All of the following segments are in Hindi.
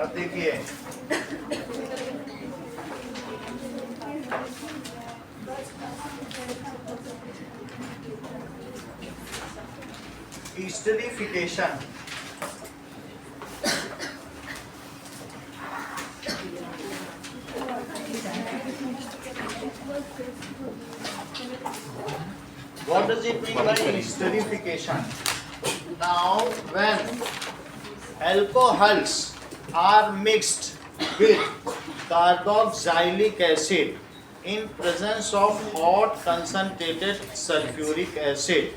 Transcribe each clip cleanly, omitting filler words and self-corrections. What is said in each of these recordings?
अब देखिए esterification. What does it mean by esterification? Now, when alcohols are mixed with carboxylic acid in presence of hot concentrated sulfuric acid,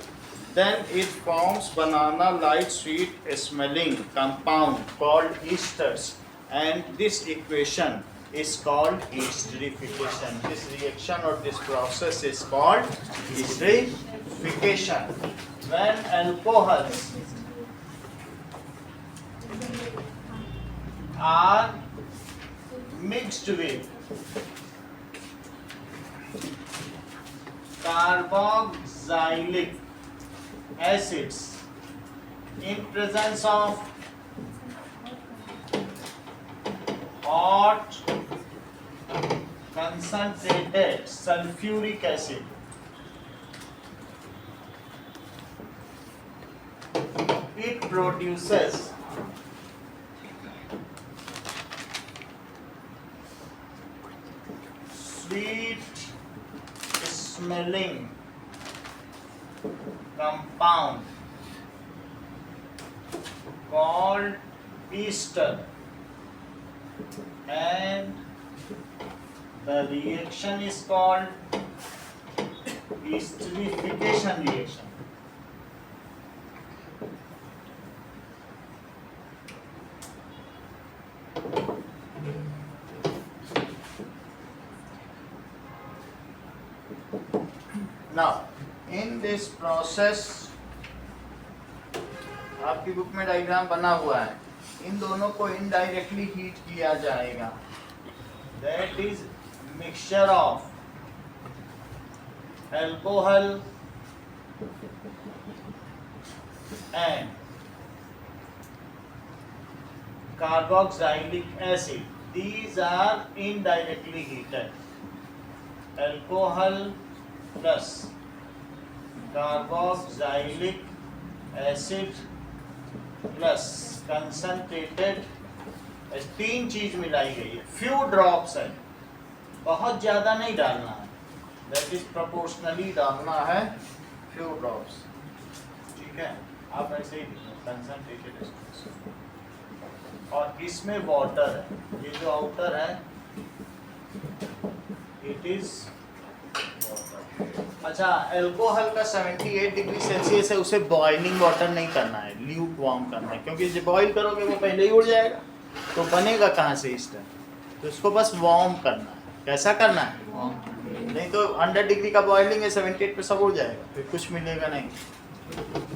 then it forms banana-like sweet smelling compound called esters, and this equation is called esterification. This reaction or this process is called esterification. When alcohols are mixed with carboxylic acids in presence of hot concentrated sulfuric acid, it produces sweet smelling compound called ester, and the reaction is called esterification reaction. Now, in this process, आपकी बुक में डायग्राम बना हुआ है, इन दोनों को इनडायरेक्टली हीट किया जाएगा. That is mixture of alcohol and carboxylic acid. These are indirectly heated. Alcohol plus carboxylic acid plus concentrated, तीन चीज मिलाई गई है. फ्यू ड्रॉप्स है, बहुत ज्यादा नहीं डालना है, दैट इज प्रोपोर्शनली डालना है, फ्यू ड्रॉप्स. ठीक है, आप ऐसे ही कंसंट्रेटेड, और इसमें वाटर है. ये जो आउटर है इट इज वाटर. अच्छा, अल्कोहल का 78 डिग्री सेल्सियस है, उसे बॉइलिंग वाटर नहीं करना है, ल्यूक वार्म करना है, क्योंकि जब बॉइल करोगे वो पहले ही उड़ जाएगा, तो बनेगा कहाँ से इस टाइम. तो इसको बस वार्म करना है. कैसा करना है? नहीं तो 100 डिग्री का बॉइलिंग है, 78 पे सब उड़ जाएगा, फिर कुछ मिलेगा नहीं.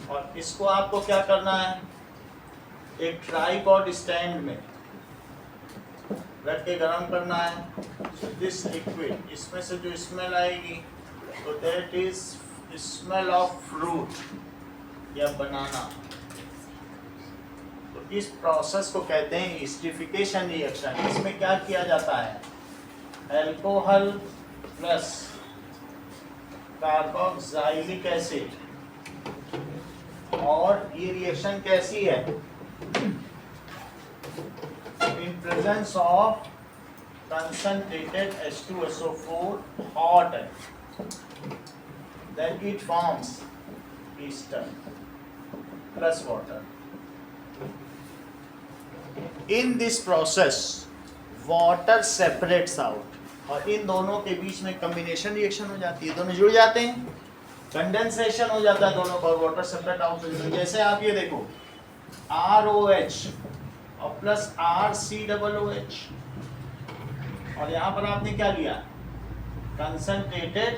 और इसको आपको क्या करना है, एक ट्राइपॉड स्टैंड में रख के गर्म करना है. दिस लिक्विड, इसमें से जो स्मेल आएगी तो that is smell of fruit या बनाना. तो इस प्रोसेस को कहते हैं एस्टरिफिकेशन रिएक्शन. इसमें क्या किया जाता है, अल्कोहल प्लस कार्बोक्सिलिक एसिड, और ये रिएक्शन कैसी है, in presence of concentrated H2SO4 hot, then it forms ester plus water. In this process water separates out, और इन दोनों के बीच में कम्बिनेशन रिएक्शन हो जाती है, दोनों जुड़ जाते हैं, कंडेंसेशन हो जाता है दोनों का, वाटर सेपरेट आउट हो जाता है. जैसे आप ये देखो, ROH और प्लस RCOOH, और यहाँ पर आपने क्या लिया, कंसंट्रेटेड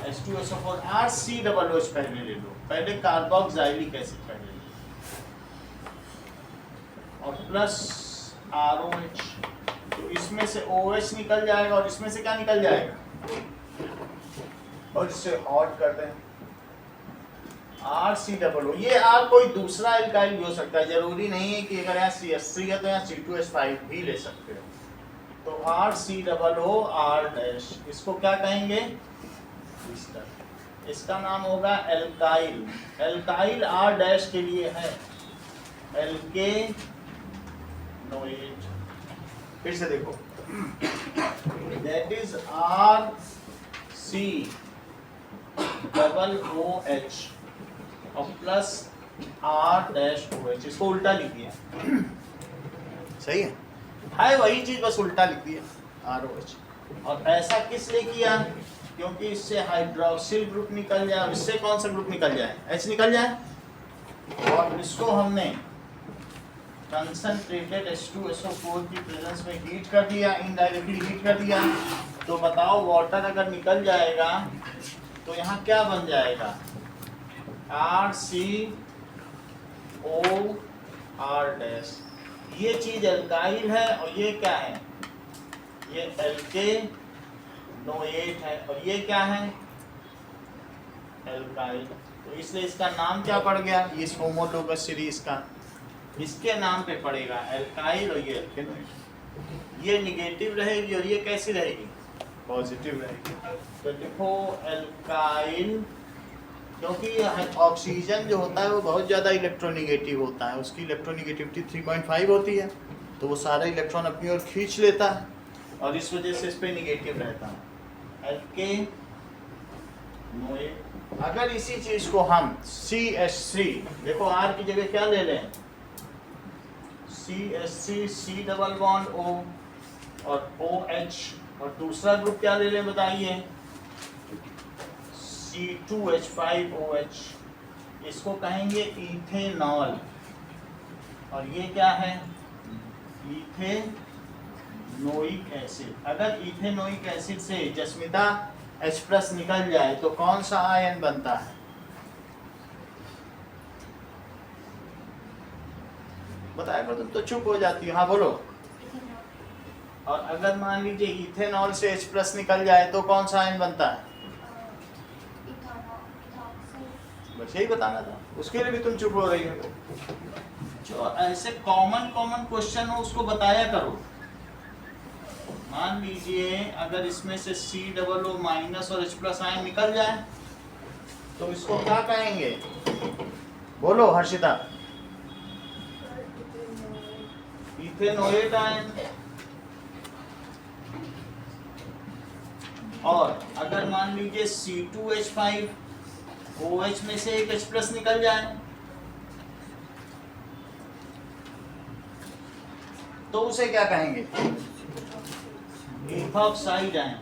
H2SO4. RCOOH पहले ले लो, पहले कार्बोक्सिलिक एसिड पहले ले लो, और प्लस ROH. तो इसमें से OH निकल जाएगा, और इसमें से क्या निकल जाएगा, और इसे हॉट कर दें. RCOO, ये R कोई दूसरा एल्काइल भी हो सकता है, जरूरी नहीं है कि अगर यहाँ CH3 है तो यहाँ C2H5 भी ले सकते हो। तो RCOO R डैश, इसको क्या कहेंगे? इसका नाम होगा एल्काइल। एल्काइल R डैश के लिए है एल्केनोएट। फिर से देखो, दैट इज RCOOH और प्लस R डैश OH, इसको उल्टा लिख दिया। सही है वही चीज, बस उल्टा लिख दिया ROH। और ऐसा किस लिए किया? क्योंकि इससे हाइड्रोक्सिल ग्रुप निकल जाए और इससे कौन सा ग्रुप निकल जाए? H निकल जाए। और इसको हमने कंसंट्रेटेड H2SO4 की प्रेजेंस में हीट कर दिया, इनडायरेक्टली हीट कर दिया। तो बताओ वाटर अगर निकल जाएगा तो यहाँ क्या बन जाएगा? RCOR dash. ये चीज एल्काइल है और ये क्या है? ये एल्केनोएट है और ये क्या है? एल्काइल। तो इसलिए इसका नाम क्या पड़ गया? इस होमोलोगस सीरीज का इसके नाम पे पड़ेगा एल्काइल और ये एल्केनोएट। ये निगेटिव रहेगी और ये कैसी रहेगी? पॉजिटिव रहेगी। तो देखो एल्काइल, क्योंकि ऑक्सीजन जो होता है वो बहुत ज़्यादा इलेक्ट्रोनिगेटिव होता है, उसकी इलेक्ट्रोनिगेटिविटी 3.5 होती है, तो वो सारे इलेक्ट्रॉन अपनी ओर खींच लेता है और इस वजह से इस पे निगेटिव रहता है एल्केनोएट। अगर इसी चीज को हम CH3, देखो R की जगह क्या ले लें? CH3 C double bond O और OH, और दूसरा ग्रुप क्या ले लें बताइए? C2H5OH, इसको कहेंगे इथेनॉल। और ये क्या है? Ethanoic acid. अगर इथेनोइक एसिड से जस्मिता H+ निकल जाए तो कौन सा आयन बनता है? बताया करो, तुम तो चुप हो जाती हो। हाँ बोलो। और अगर मान लीजिए इथेनॉल से H+ निकल जाए तो कौन सा आयन बनता है? बस यही बताना था, उसके लिए भी तुम चुप हो रही हो। जो ऐसे कॉमन क्वेश्चन हो उसको बताया करो। मान लीजिए अगर इसमें से COO- और H+ आयन निकल जाए तो इसको क्या कहेंगे? बोलो हर्षिता। Ethanoate ion. और अगर मान लीजिए C2H5OH में से एक H+ निकल जाए तो उसे क्या कहेंगे? Ethoxide ion.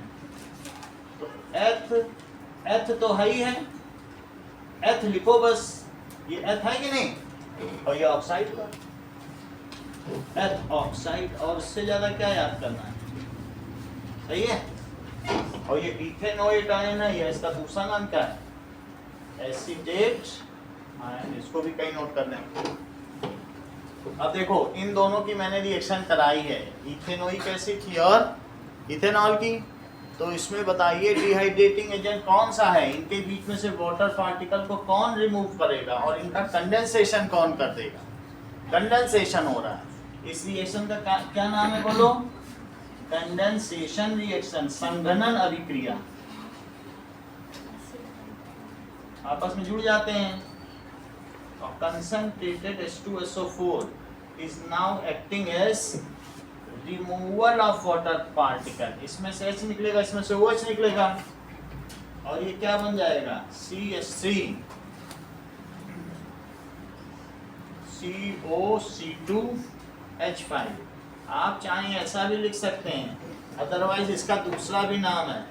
तो एथ तो है ही है, एथ लिखो बस। ये एथ है कि नहीं? और ये ऑक्साइड का एथ ऑक्साइड, और इससे ज्यादा क्या याद करना है? सही है। और ये इथेनोएट आयन है, ये इसका दूसरा नाम क्या है? Acetate ion. इसको भी कहीं नोट कर लें। अब देखो इन दोनों की मैंने रिएक्शन कराई है, इथेनोइक एसिड की और इथेनॉल की। तो इसमें बताइए डिहाइड्रेटिंग एजेंट कौन सा है? इनके बीच में से वाटर पार्टिकल को कौन रिमूव करेगा और इनका कंडेंसेशन कौन कर देगा? कंडेंसेशन हो रहा है। इस रिएक्शन का क्या नाम है? बोलो। कंडेंसेशन रिएक्शन, संघनन अभिक्रिया। आपस में जुड़ जाते हैं। और concentrated H2SO4 is now acting as removal of water particle। इसमें से H निकलेगा, इसमें से OH निकलेगा और ये क्या बन जाएगा? CH3 COC2H5। आप चाहें ऐसा भी लिख सकते हैं, अदरवाइज इसका दूसरा भी नाम है।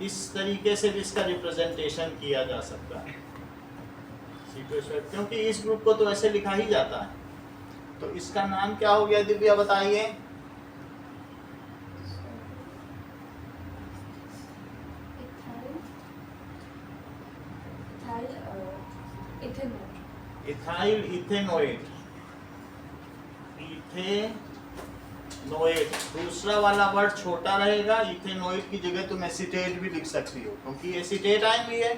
इस तरीके से भी इसका रिप्रेजेंटेशन किया जा सकता है, क्योंकि इस ग्रुप को तो ऐसे लिखा ही जाता है। तो इसका नाम क्या हो गया दिव्या बताइए? Ethyl ethanoate. इथेनोएट दूसरा वाला वर्ड छोटा रहेगा, इथेनोएट की जगह तुम एसीटेट भी लिख सकती हो, क्योंकि एसीटेट आयन भी है।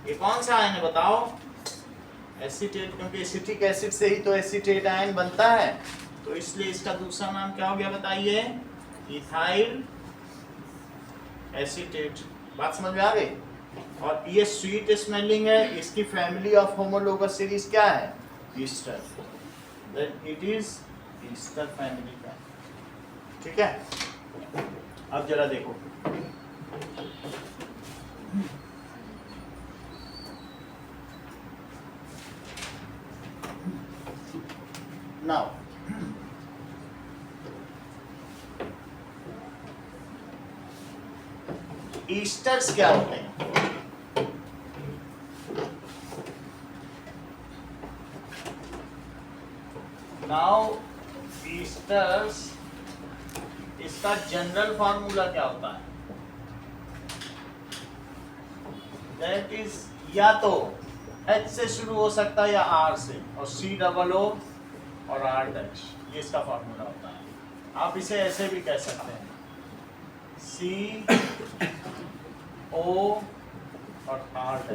ये कौन सा आयन है बताओ? एसीटेट, क्योंकि एसिटिक एसिड से ही तो एसीटेट आयन बनता है, तो इसलिए इसका दूसरा नाम क्या हो गया बताइए? Ethyl acetate. बात समझ में आ गई? और ये स्वीट स्मेलिंग है, इसकी फैमिली ऑफ होमोलोगस सीरीज क्या है? Ester. Then it is ester family का। ठीक है, अब जरा देखो, नाउ ईस्टर्स क्या होते हैं? नाउ ईस्टर्स, इसका जनरल फार्मूला क्या होता है? दैट इज या तो H से शुरू हो सकता है या R से, और COO और R', ये इसका फार्मूला होता है। आप इसे ऐसे भी कह सकते हैं, CO और R'।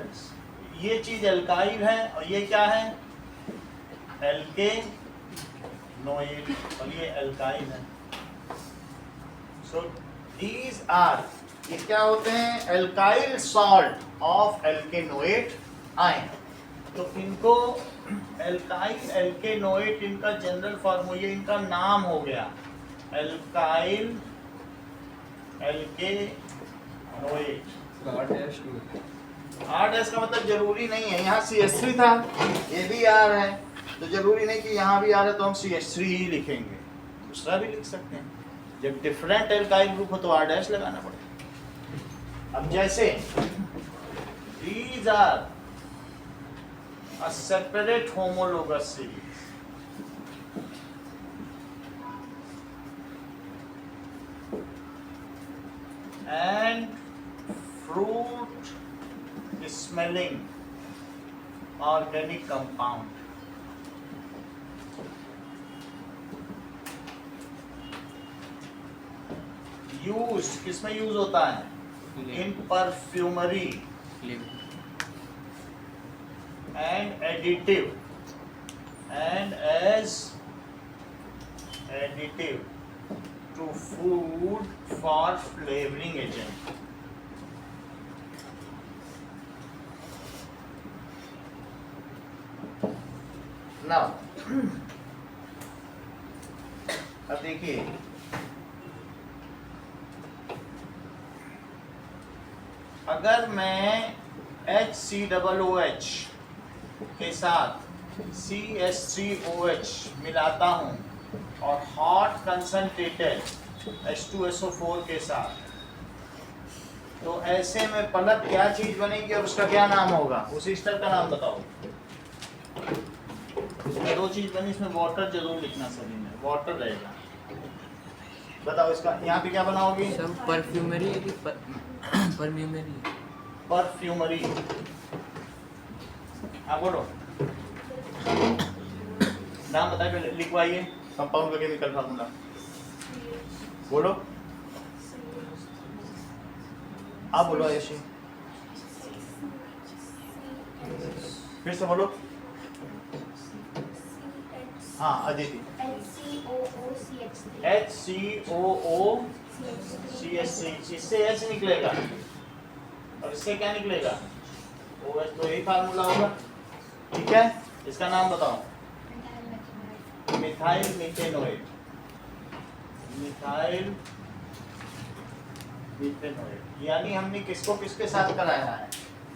ये चीज एल्काइल है और ये क्या है? एल्केनोइड, और ये एल्काइल है। सो दीज आर, ये क्या होते हैं? Alkyl salt of alkanoate ion. तो इनको एल्काइल एल्केनोइड, इनका जनरल फॉर्मूला, इनका नाम हो गया एल्काइल एल्केनोइड। R' का मतलब जरूरी नहीं है, यहाँ CH3 था, ये भी R है, तो जरूरी नहीं कि यहाँ भी R है तो हम CH3 ही लिखेंगे, दूसरा भी लिख सकते हैं। जब डिफरेंट एल्काइल ग्रुप हो तो R' लगाना पड़ेगा। अब जैसे these are a separate homologous series, and fruit smelling organic compound. Used, किसमें यूज होता है? In perfumery and additive, and as additive to food for flavoring agent. Now अब देखिए, अगर मैं HCOOH के साथ CH3OH मिलाता हूं और हॉट कंसंट्रेटेड H2SO4 के साथ, तो ऐसे में पलक क्या चीज बनेगी और उसका क्या नाम होगा? उस ईस्टर का नाम बताओ। इसमें दो चीज बनी, इसमें वाटर जरूर लिखना सभी में, वाटर रहेगा। बताओ इसका यहाँ पे क्या बनाओगी? परफ्यूमरी है कि परफ्यूमरी? परफ्यूमरी। हाँ बोलो, नाम बताइए पहले, लिखवाइए कंपाउंड का केमिकल फार्मूला बोलो। आप बोलो ऐसे, फिर से बोलो। हाँ अदिति, HCOOCH3, इससे H निकलेगा और इससे क्या निकलेगा? OH, तो यही फार्मूला होगा। ठीक है, इसका नाम बताओ। Methyl methanoate, methyl methanoate. यानी हमने किसको किसके साथ कराया है?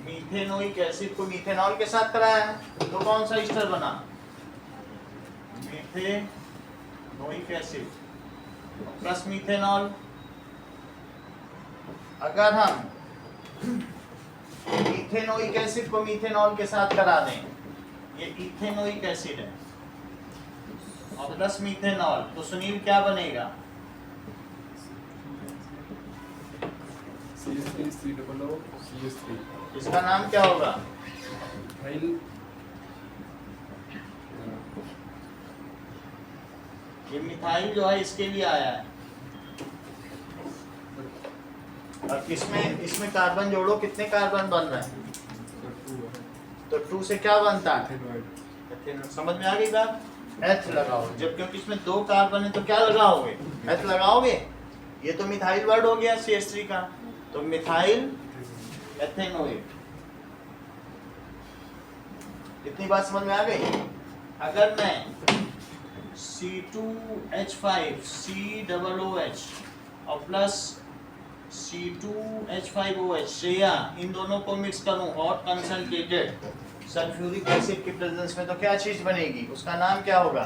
मीथेनोइक एसिड को मीथेनॉल के साथ कराया है, तो कौन सा ईस्टर बना? Methanoic acid plus methanol. अगर हम इथेनोइक एसिड को मीथेनॉल के साथ करा दें, ये इथेनोइक एसिड है और प्लस मीथेनॉल, तो सुनील क्या बनेगा? CH3COO इसका नाम क्या होगा? ये मिथाइल जो है इसके लिए आया है। अब इसमें कार्बन जोड़ो, कितने कार्बन बन रहे हैं? तो 2 से क्या बनता है? एथेनॉइड। एथेनॉल। समझ में आ गई बात? एच लगाओ, जब क्योंकि इसमें 2 कार्बन है तो क्या लगाओगे? एच लगाओगे। ये तो मिथाइल वर्ड हो गया CH3 का, तो मिथाइल एथेनोइड। इतनी बात समझ में आ गई? अगर मैं C2H5 COOH और प्लस C2H5OH से या इन दोनों को मिक्स करूं हॉट कंसंट्रेटेड सल्फ्यूरिक एसिड की प्रेजेंस में, तो क्या चीज बनेगी? उसका नाम क्या होगा?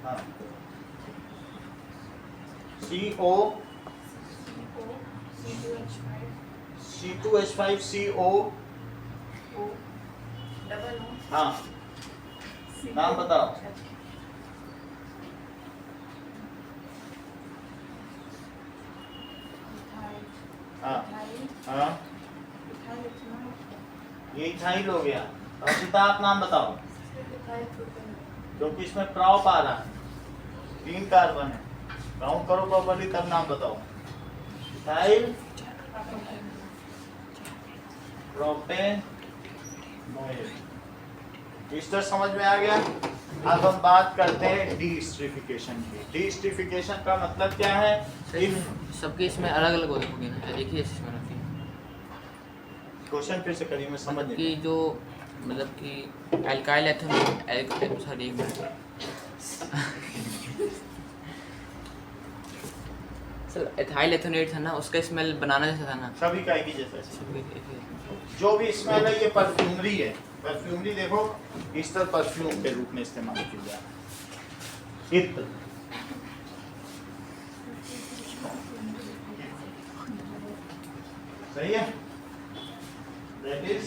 हाँ, C2H5CO। हाँ, नाम बताओ। हाँ हाँ, ये इथाइल हो गया। अर्षिता आप नाम बताओ, क्योंकि इसमें प्रॉप आ रहा है, 3 कार्बन है। काउंट करो प्रॉपर्ली तब नाम बताओ। Ethyl propanoid. ईस्टर समझ में आ गया? अब हम बात करते हैं डीस्टरिफिकेशन की। डीस्टरिफिकेशन का मतलब क्या है? सबके इसमें अलग अलग होगी ना, एक ही इसमें रहती है। क्वेश्चन फिर से करिए, मैं समझ कि नहीं। जो मतलब कि अल्काइल एथेनॉल सॉरी एक मिनट सर एथाइल एथेनोएट था ना, उसका स्मेल बनाना जैसा था ना। सभी का एक ही जैसा है। सबके एक ही। जो भी स्मेल है ये परफ्यूमरी है। परफ्यूमरी देखो ईस्टर परफ्यूम के रूप में इस्तेमाल किया जाता है। इत्र सही है, दैट इज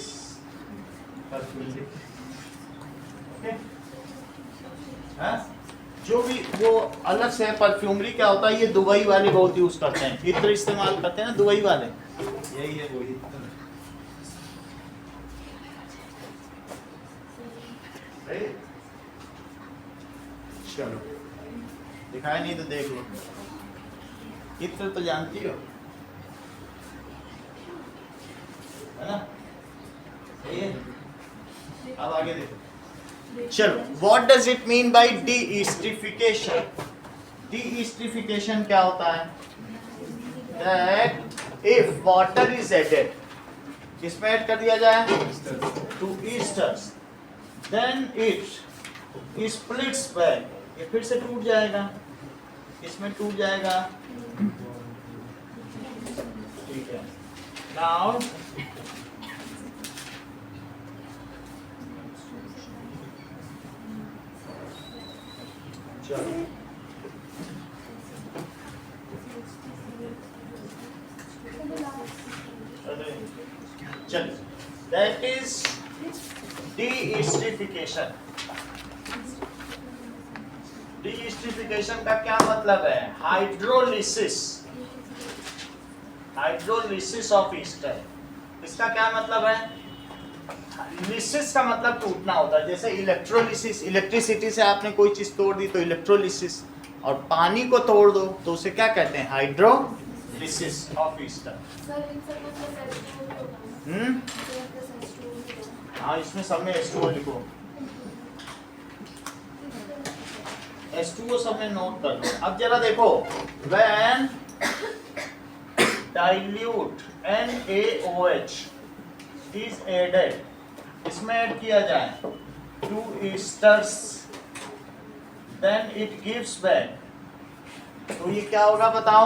परफ्यूमरी। ओके, हाँ, जो भी वो अलग से है। परफ्यूमरी क्या होता है? ये दुबई वाले बहुत यूज करते हैं, इत्र इस्तेमाल करते हैं ना दुबई वाले, यही है वो इत्र। चलो, दिखाया नहीं तो देख लो। इत्र तो जानती हो, है ना? सही है। अब आगे देखो। चलो, what does it mean by deesterification? Deesterification क्या होता है? That if water is added, किसमें ऐड कर दिया जाए? To esters, then it splits back, ये फिर से टूट जाएगा, इसमें टूट जाएगा। ठीक है, नाउ चलो चलो, दैट इज डीइस्टरिफिकेशन। डीइस्टरिफिकेशन का क्या मतलब है? Hydrolysis, hydrolysis of Easter. इसका क्या मतलब है? लिसिस का मतलब टूटना होता है। जैसे इलेक्ट्रोलिसिस, इलेक्ट्रिसिटी से आपने कोई चीज तोड़ दी तो इलेक्ट्रोलिसिस, और पानी को तोड़ दो तो उसे क्या कहते हैं? Hydrolysis of Easter. हाँ, इसमें सब में H2O लिखो, H2O सब में नोट कर लो। अब जरा देखो, when dilute NaOH is added, इसमें ऐड किया जाए to esters, then it gives back, तो ये क्या होगा बताओ?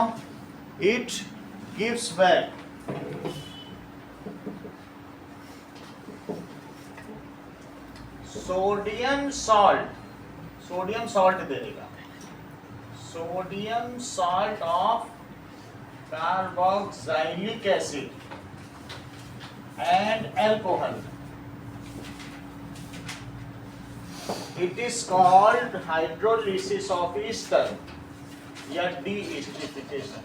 It gives back sodium salt, sodium salt दे देगा, sodium salt of carboxylic acid and alcohol. It is called hydrolysis of ester या de-esterification।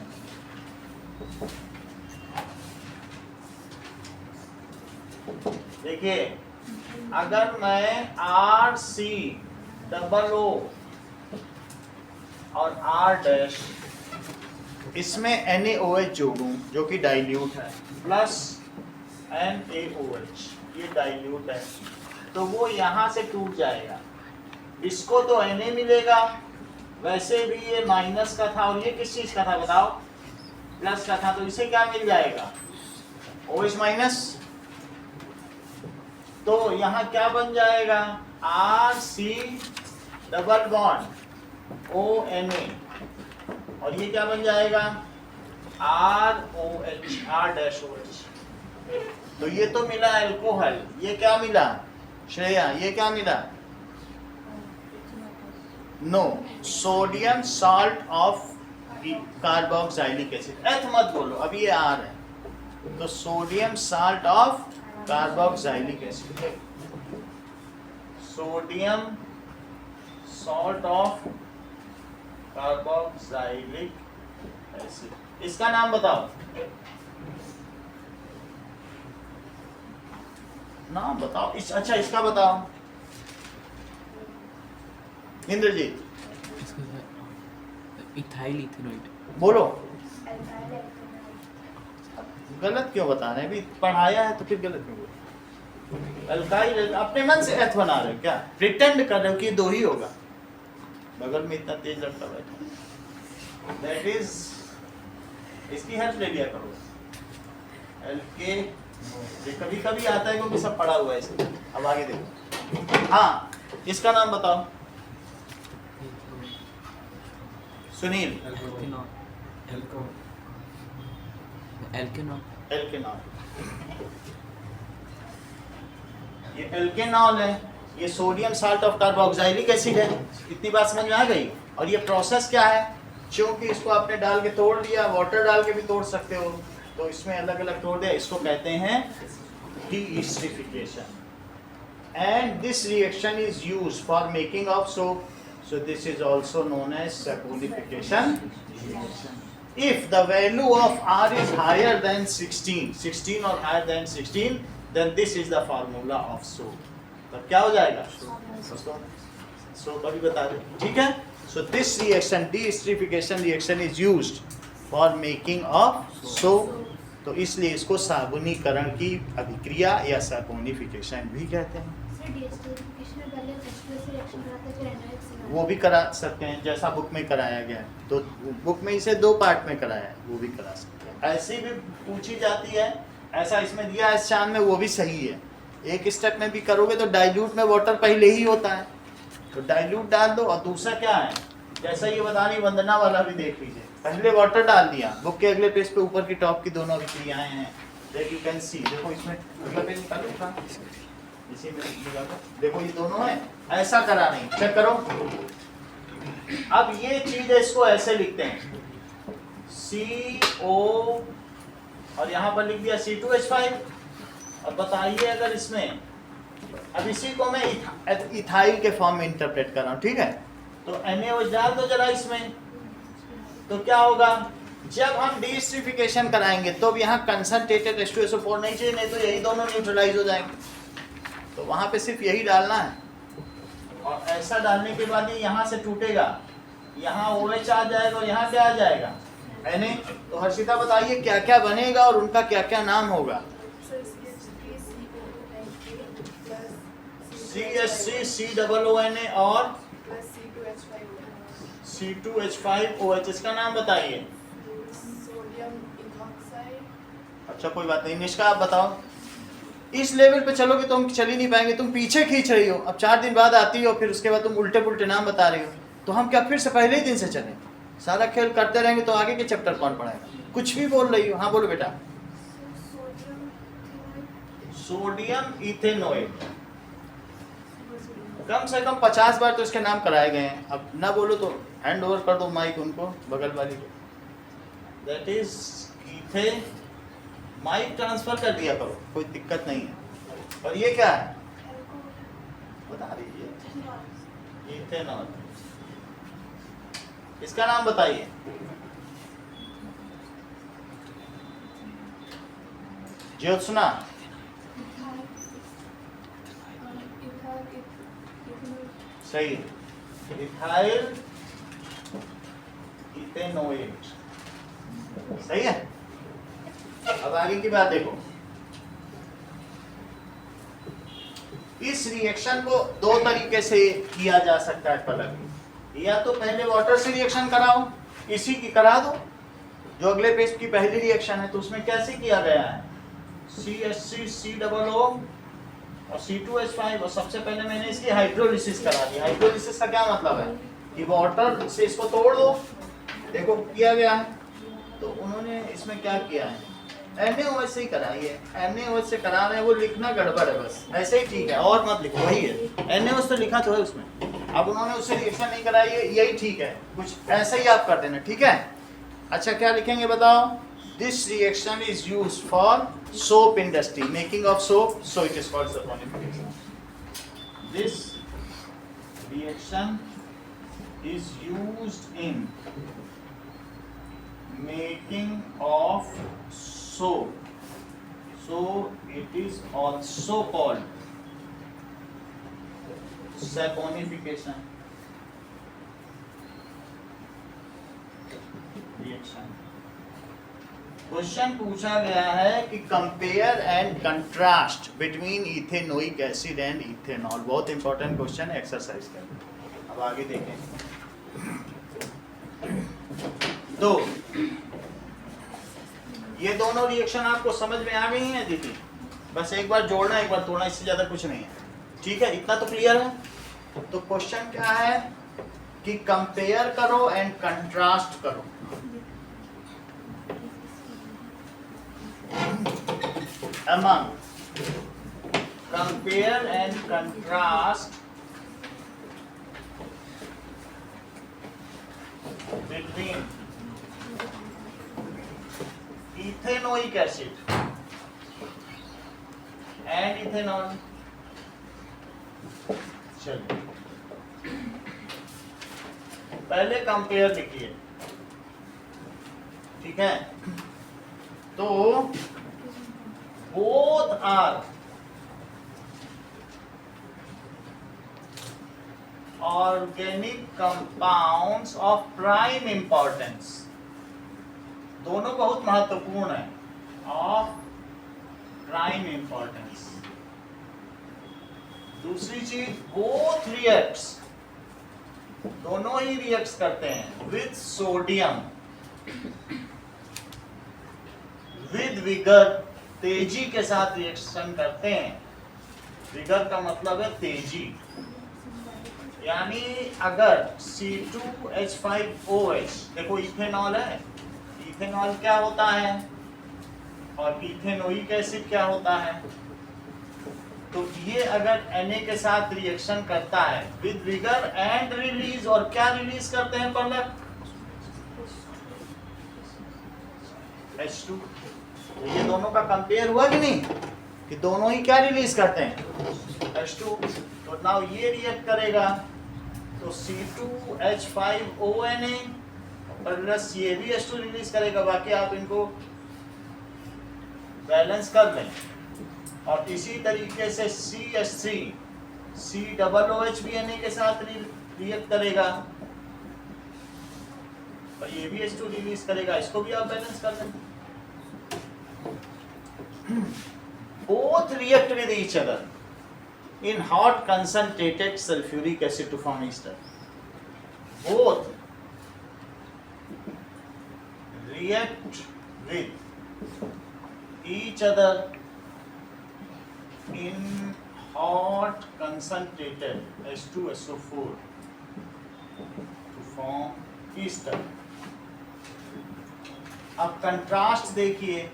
देखिए, अगर मैं RCOO और R डैश इसमें NaOH जोड़ूं जो कि डाइल्यूट है प्लस NaOH, ये डाइल्यूट है, तो वो यहाँ से टूट जाएगा। इसको तो Na मिलेगा, वैसे भी ये माइनस का था और ये किस चीज का था बताओ, प्लस का था, तो इसे क्या मिल जाएगा, OH माइनस। तो यहाँ क्या बन जाएगा, RC डबल बॉन्ड ONA, और ये क्या बन जाएगा, ROH, R-OH। तो ये तो मिला अल्कोहल, ये क्या मिला श्रेया, ये क्या मिला, no, sodium salt of carboxylic acid. एथ मत बोलो, अभी ये आर है, तो sodium salt of carboxylic acid, sodium salt of carboxylic acid. इसका नाम बताओ, नाम बताओ अच्छा इसका बताओ इंद्रजीत, इथाइल इथेनॉइड। बोलो। गलत क्यों बता रहे हैं, अभी पढ़ाया है तो फिर गलत क्यों बोल, अल्काइल अपने मन से एथ बना रहे हो क्या, प्रिटेंड कर रहे हो कि दो ही होगा, बगल में इतना तेज लड़का बैठा, दैट इज, इसकी हेल्प ले लिया करो, एल्के, ये कभी कभी आता है क्योंकि सब पढ़ा हुआ है इसमें। अब आगे देखो, हाँ इसका नाम बताओ सुनील, एल्केनॉल, ये एल्केनॉल है, ये sodium salt of carboxylic acid है, इतनी बात समझ में आ गई। और ये प्रोसेस क्या है, क्योंकि इसको आपने डाल के तोड़ दिया, वाटर डाल के भी तोड़ सकते हो, तो इसमें अलग अलग तोड़ दिया, इसको कहते हैं de-esterification, and this reaction is used for making of soap, so this is also known as saponification reaction. If the value of R is higher than 16 or higher than 16, then this is the formula of soap. तब क्या हो जाएगा, soap अभी बता दे, ठीक है। So this reaction, de-esterification reaction is used for making of soap, तो इसलिए इसको साबुनीकरण की अभिक्रिया या साबुनिफिकेशन भी कहते हैं। वो भी करा सकते हैं, जैसा बुक में कराया गया है, तो बुक में इसे दो पार्ट में कराया है, वो भी करा सकते हैं। ऐसी भी पूछी जाती है, ऐसा इसमें दिया है शान में, वो भी सही है। एक स्टेप में भी करोगे तो डाइल्यूट में वाटर पहले ही होता है, तो डाइल्यूट डाल दो, और दूसरा क्या है, जैसा ये बता रही वंदना वाला भी देख लीजिए, पहले वाटर डाल दिया, बुक के अगले पेज पे ऊपर की टॉप की दोनों अभिक्रियाएं हैं, दैट यू कैन सी। देखो इसमें अगला पेज निकालो, इसी में लगा दो, देखो ये दोनों है, ऐसा करा नहीं, चेक करो। अब ये चीज है, इसको ऐसे लिखते हैं CO, और यहाँ पर लिख दिया C2H5। अब बताइए अगर इसमें, अब इसी को मैं इथाइल के फॉर्म में इंटरप्रेट कर रहा हूँ, ठीक है, तो NaOH डाल दो जरा इसमें, तो क्या होगा, जब हम डीएस्टरिफिकेशन कराएंगे तो यहाँ कंसंट्रेटेड H2SO4 नहीं चाहिए, नहीं तो यही दोनों न्यूट्रलाइज हो जाएंगे, तो वहाँ पे सिर्फ यही डालना है, और ऐसा डालने के बाद ये यहाँ से टूटेगा, यहाँ OH आ जाएगा और यहाँ क्या आ जाएगा, Na। तो हर्षिता बताइए क्या क्या बनेगा और उनका क्या क्या नाम होगा। CH3 COONA और C2H5OH, इसका नाम बताइए। अच्छा कोई बात नहीं, निष्का आप बताओ। इस लेवल पे चलोगे तो हम चल ही नहीं पाएंगे, तुम पीछे खींच रही हो, अब 4 दिन बाद आती हो, फिर उसके बाद तुम उल्टे पुल्टे नाम बता रही हो, तो हम क्या फिर से पहले ही दिन से चलें, सारा खेल करते रहेंगे तो आगे के चैप्टर कौन पढ़ाएगा। कुछ भी बोल रही हो, हाँ बोलो बेटा। सोडियम इथेनॉइड, कम से कम 50 बार तो इसके नाम कराए गए हैं, अब ना बोलो तो हैंड ओवर कर दो माइक उनको, बगल वाली को, दैट इज इथे, माइक ट्रांसफर कर दिया करो, कोई दिक्कत नहीं है। और ये क्या है बता दीजिए, इथेनॉल, इसका नाम बताइए। ज्योत्सना, सही, इथाइल इथेनोएट, सही है। अब आगे की बात देखो, इस रिएक्शन को दो तरीके से किया जा सकता है पलक। या तो पहले वाटर से रिएक्शन कराओ, इसी की करा दो, जो अगले पेज की पहली रिएक्शन है, तो उसमें कैसे किया गया है, CH3COO और C2H5, और सबसे पहले मैंने इसकी हाइड्रोलिसिस करा दी। हाइड्रोलिसिस का क्या मतलब है कि वाटर से इसको तोड़ दो, देखो किया गया है। तो उन्होंने इसमें क्या किया है, NaOH से ही कराई है। NaOH से करा रहे हैं, वो लिखना गड़बड़ है, बस ऐसे ही ठीक है, और मत लिखो, वही है। NaOH तो लिखा तो है उसमें, अब उन्होंने उससे रिएक्शन नहीं कराई है, यही ठीक है, कुछ ऐसे ही आप कर देना, ठीक है। अच्छा क्या लिखेंगे बताओ, this reaction is used for soap industry, making of soap, so it is called saponification. This reaction is used in making of soap, so it is also called saponification reaction। Question पूछा गया है कि compare and contrast between ethanoic acid and ethanol, बहुत इंपॉर्टेंट क्वेश्चन, एक्सरसाइज करें। अब आगे देखें, तो ये दोनों रिएक्शन आपको समझ में आ गई हैं दीदी, बस एक बार जोड़ना एक बार तोड़ना, इससे ज्यादा कुछ नहीं है, ठीक है, इतना तो क्लियर है। तो क्वेश्चन क्या है कि कंपेयर करो एंड कंट्रास्ट करो। Among compare and contrast between ethanoic acid and ethanol. चलिए पहले कंपेयर लिखिए, ठीक है। तो both are organic compounds of prime importance, दोनों बहुत महत्वपूर्ण है, ऑफ प्राइम इंपॉर्टेंस। दूसरी चीज, बोथ रिएक्ट्स, दोनों ही रिएक्ट करते हैं विद सोडियम, विद विगर, तेजी के साथ रिएक्शन करते हैं। विगर का मतलब है तेजी, यानी अगर C2H5OH, देखो इथेनॉल है, इथेनॉल क्या होता है और इथेनोइक एसिड क्या होता है, तो ये अगर Na के साथ रिएक्शन करता है विद विगर एंड रिलीज, और क्या रिलीज करते हैं पलक, H2। तो ये दोनों का कंपेयर हुआ कि नहीं, कि दोनों ही क्या रिलीज करते हैं, H2। तो नाउ ये रिएक्ट करेगा तो C2H5ONA प्लस ये भी H2 रिलीज करेगा, बाकी आप इनको बैलेंस कर लें। और इसी तरीके से CH3COOH भी Na के साथ रिएक्ट करेगा और ये भी H2 रिलीज करेगा, इसको भी आप बैलेंस कर लें। Both react with each other in hot concentrated sulfuric acid to form ester. Both react with each other in hot concentrated H2SO4 to form ester. अब कंट्रास्ट देखिए,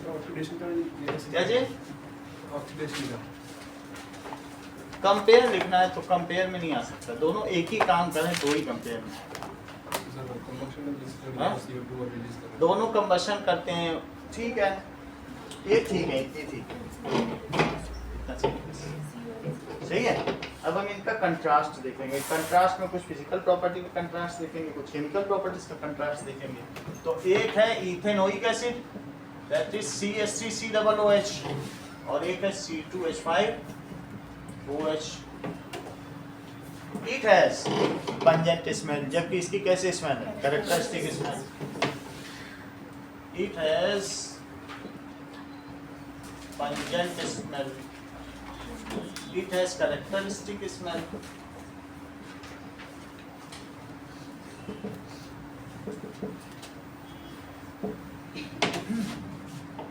ऑक्सीडेशन का क्या जी, ऑक्सीडेशन का कंपेयर लिखना है तो कंपेयर में नहीं आ सकता, दोनों एक ही काम करें तो ही कंपेयर में आएगा। हाँ? दोनों कंबशन करते हैं, ठीक है, ये ठीक है, ये ठीक है, इतना सही है। अब हम इनका कंट्रास्ट देखेंगे, कंट्रास्ट में कुछ फिजिकल प्रॉपर्टी का कंट्रास्ट देखेंगे, कुछ केमिकल प्रॉपर्टीज का कंट्रास्ट देखेंगे। तो एक है ethanoic acid that is CH3COOH और एक है C2H5OH। It has pungent smell, जबकि इसकी कैसे स्मेल है, characteristic smell. It has pungent smell, it has characteristic smell.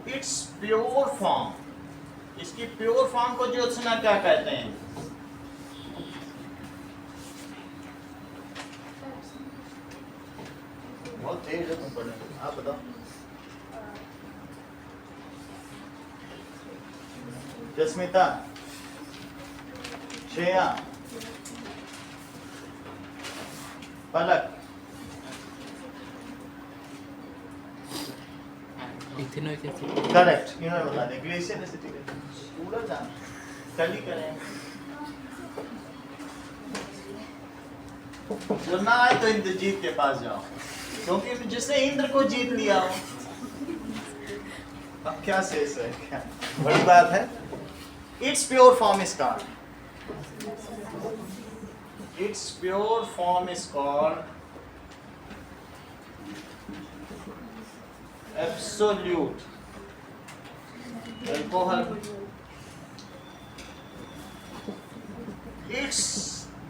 It's pure form, इसकी प्योर फॉर्म को ज्योत्सना क्या कहते हैं? बहुत तेज है तुम पढ़ने में, आप बताओ। जस्मिता, श्रेया, पलक, इथेनॉइक एसिड। करेक्ट, इन्होंने बता दिया। ग्लेशियर एसिटिक पूरा जान कल ही करें, जो ना आए तो इंद्रजीत के पास जाओ, क्योंकि जिसने इंद्र को जीत लिया हो। अब क्या शेष है, क्या बड़ी बात है। It's pure form is called, it's pure form is called absolute alcohol.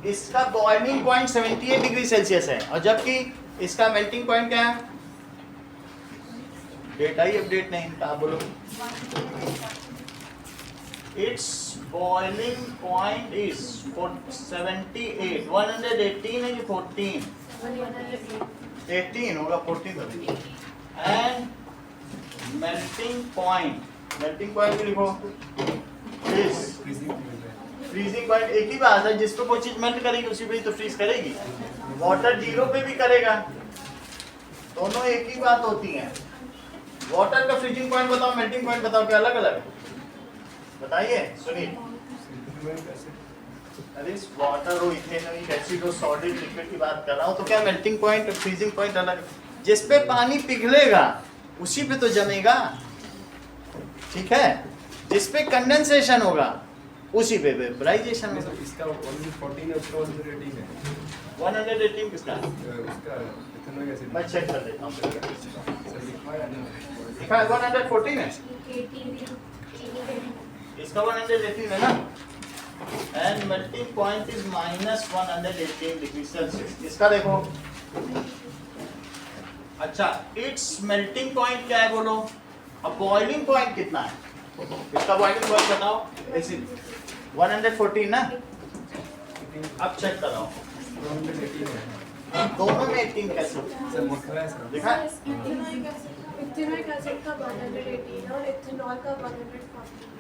इसका बॉइलिंग पॉइंट 78 डिग्री सेल्सियस है, और जबकि इसका मेल्टिंग पॉइंट क्या है? डेटा ही अपडेट नहीं, आप बोलो। इट्स बॉइलिंग पॉइंट इज 78, 118 है कि 14? 18 होगा, 14 तो नहीं। एंड मेल्टिंग पॉइंट भी लिखो। फ्रीजिंग पॉइंट एक ही बात है, जिस पे कोई चीज मेल्ट करेगी उसी पे ही तो फ्रीज करेगी। वाटर 0 पे भी करेगा, दोनों एक ही बात होती है। वाटर का फ्रीजिंग पॉइंट बताओ, मेल्टिंग पॉइंट बताओ, क्या अलग अलग? बताइए सुनील। अरे वाटर हो, इथेनॉइक एसिड हो, सॉलिड लिक्विड की बात कर रहा हूँ, तो क्या मेल्टिंग पॉइंट और फ्रीजिंग पॉइंट अलग? जिस पे पानी पिघलेगा उसी पे तो जमेगा, ठीक है। जिस पे कंडेंसेशन होगा उसी पे वेपराइजेशन होगा। इसका 114 है, उसका 118 है। 118 किसका? उसका इथेनॉइक एसिड। मैं चेक कर लेता हूँ। सर लिखा है ना? लिखा है 114 है, इसका 118 है ना। And melting point is -118 degree Celsius. इसका देखो। अच्छा, इट्स मेल्टिंग पॉइंट क्या है बोलो? अब बॉइलिंग पॉइंट कितना है? इसका बॉइलिंग पॉइंट बताओ। एसिड 114 ना। अब चेक कर रहा हूँ, 118 है। दोनों में 18 कैसे? सर लिखा है सर। देखा? इथेनॉइक एसिड का 118 और इथेनॉल का 114 है।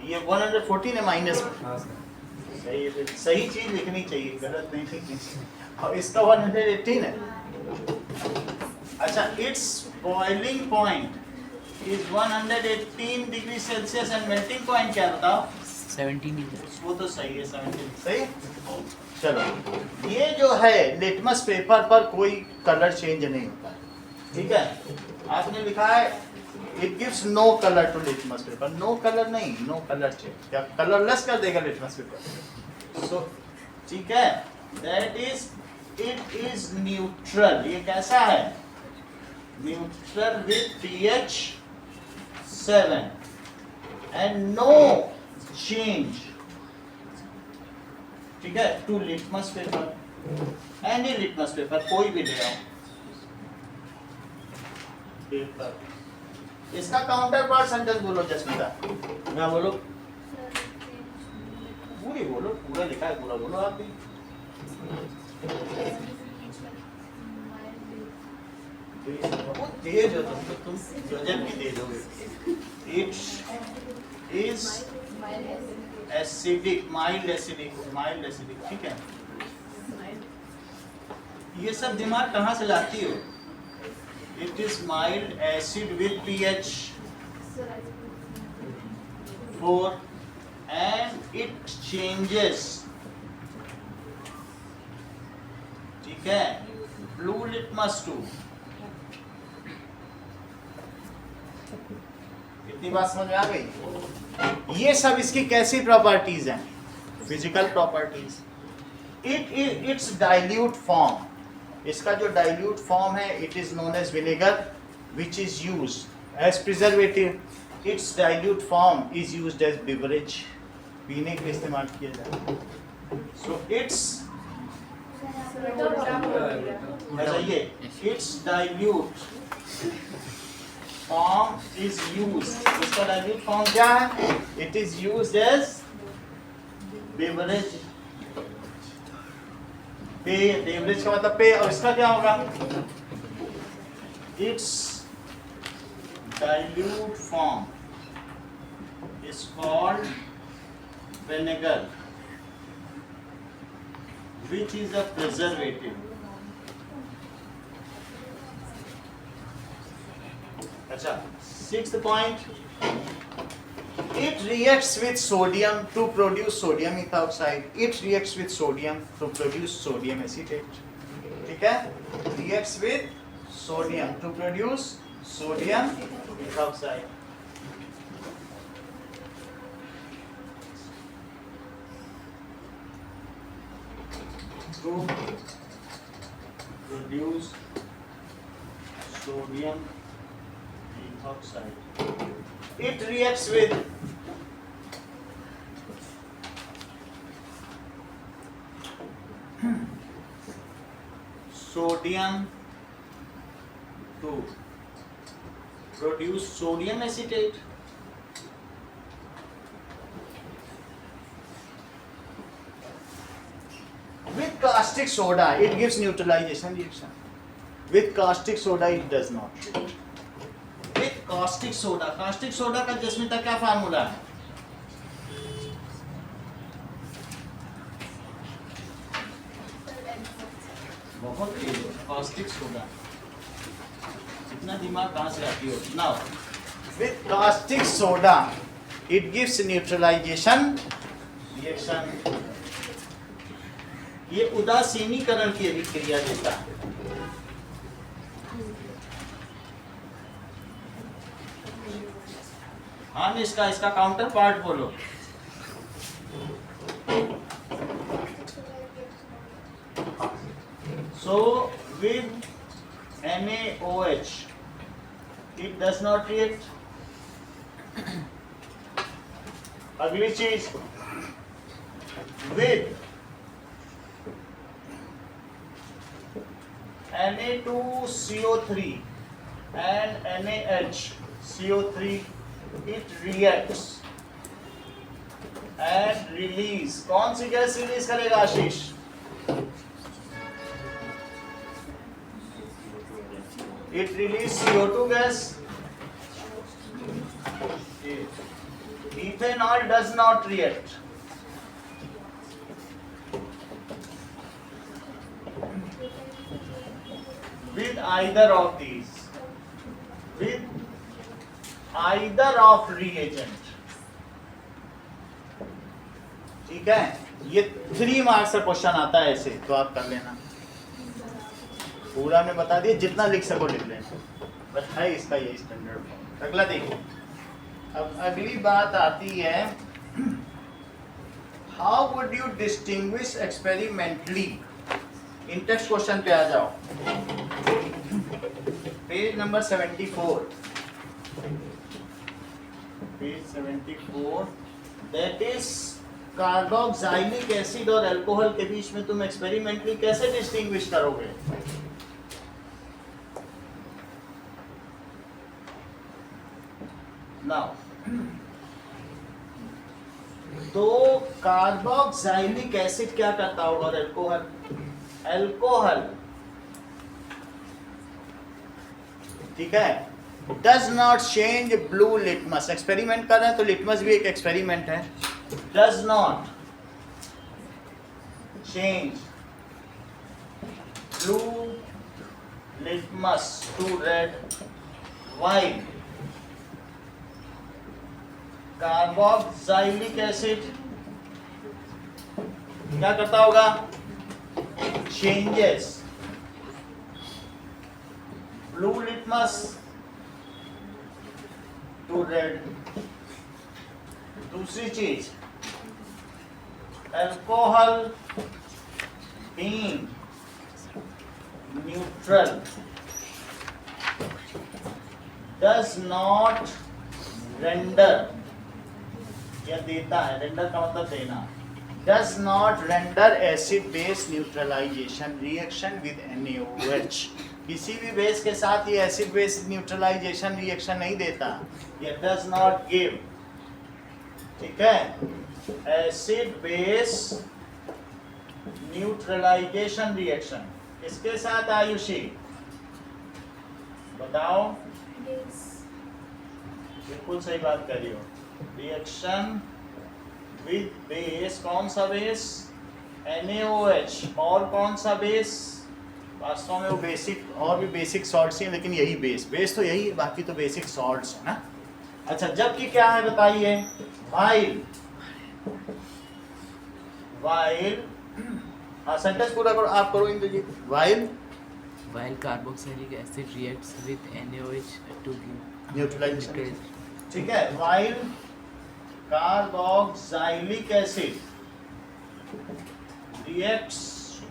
ये 114 है माइनस में। हाँ सर। सही है, सही चीज लिखनी चाहिए, गलत नहीं लिखनी चाहिए। और इसका 118 है। अच्छा, it's boiling point is 118 degree Celsius and melting point क्या बताओ? 17। वो तो सही है, 17 सही। चलो, ये जो है लिटमस पेपर पर कोई कलर चेंज नहीं होता है, ठीक है। आपने लिखा है it gives no colour to litmus paper, no colour नहीं, नो कलर चेंज, क्या कलरलेस कर देगा लिटमस पेपर? सो ठीक है, that is it is neutral. ये कैसा है? Neutral with pH 7 and no change, ठीक है, to litmus paper. Any litmus paper कोई भी ले आओ पेपर। इसका काउंटर पार्ट सेंटेंस बोलो जस्मिता। क्या बोलो? पूरी बोलो, पूरा लिखा है, पूरा बोलो आप भी। बहुत तेज हो तुम गजब की तेज हो गई। It is acidic, mild acidic, ठीक है। ये सब दिमाग कहाँ से लाती हो? It is mild acid with pH 4 and it changes, ठीक है, ब्लू लिटमस टू। इतनी बात समझ में आ गई? ये सब इसकी कैसी प्रॉपर्टीज हैं? Physical properties. It's dilute form, इसका जो डाइल्यूट फॉर्म है it is known as vinegar which is used as preservative. It's dilute form is used as beverage, पीने के लिए इस्तेमाल किया जाता है. सो इट्स अच्छा ये it's dilute form is used, इसका डाइल्यूट फॉर्म क्या है? It is used as beverage. पेय, बेवरेज का मतलब पेय, और इसका क्या होगा? It's dilute form is called vinegar which is a preservative. अच्छा, sixth point, it reacts with sodium to produce sodium ethoxide. It reacts with sodium to produce sodium acetate. ठीक है? Reacts with sodium to produce sodium ethoxide. To produce sodium ethoxide. It reacts with sodium to produce sodium acetate. With caustic soda, it gives neutralization reaction. With caustic soda, it does not. With caustic soda का जस्मिता क्या फार्मूला है? बहुत तेज है caustic soda. इतना दिमाग कहाँ से आती हो? Now, with caustic soda, it gives neutralization reaction. ये उदासीनीकरण की अभिक्रिया देता है. हाँ, इसका काउंटर पार्ट बोलो. So with NaOH, it does not react. अगली चीज, with Na2CO3 and NaHCO3, it reacts and release. कौन सी गैस रिलीज करेगा आशीष? It release CO2 gas. Ethanol does not react. With either of these, with either of reagent. ठीक है, ये 3 मार्क्स का क्वेश्चन आता है ऐसे, तो आप कर लेना. पूरा में बता दिए, जितना लिख सको लिख लेना, बस है इसका ये स्टैंडर्ड फॉर्म. अगला देखो. अब अगली बात आती है, how would you distinguish experimentally. In text question पे आ जाओ, page number 74. Page 74, that is carboxylic acid और अल्कोहल के बीच में तुम एक्सपेरिमेंटली कैसे डिस्टिंग्विश करोगे? नाउ, तो कार्बोक्सिलिक एसिड क्या करता होगा और अल्कोहल ठीक है, does not change blue litmus. Experiment कर रहे हैं तो लिटमस भी एक एक्सपेरिमेंट है. Does not change blue litmus to red wine. Carboxylic acid क्या करता होगा? Changes blue litmus to red. दूसरी चीज, alcohol being neutral does not render, या देता है, render का मतलब देना, does not render acid base neutralization reaction with NaOH. किसी भी बेस के साथ ये एसिड बेस न्यूट्रलाइजेशन रिएक्शन नहीं देता, ये does not give, ठीक है, एसिड बेस न्यूट्रलाइजेशन रिएक्शन किसके साथ आयुषी बताओ, बिल्कुल सही बात करी हो, रिएक्शन विद बेस, कौन सा बेस, NaOH, और कौन सा बेस, वास्तव में वो बेसिक और भी बेसिक सॉल्ट्स हैं, लेकिन यही बेस तो यही है, बाकी तो बेसिक सॉल्ट्स है ना। अच्छा, जबकि क्या है बताइए, वाइल हाँ सेंटेंस पूरा करो, आप करो Indrajeet. While carboxylic acid reacts with NaOH to give neutralization, ठीक है, while carboxylic acid reacts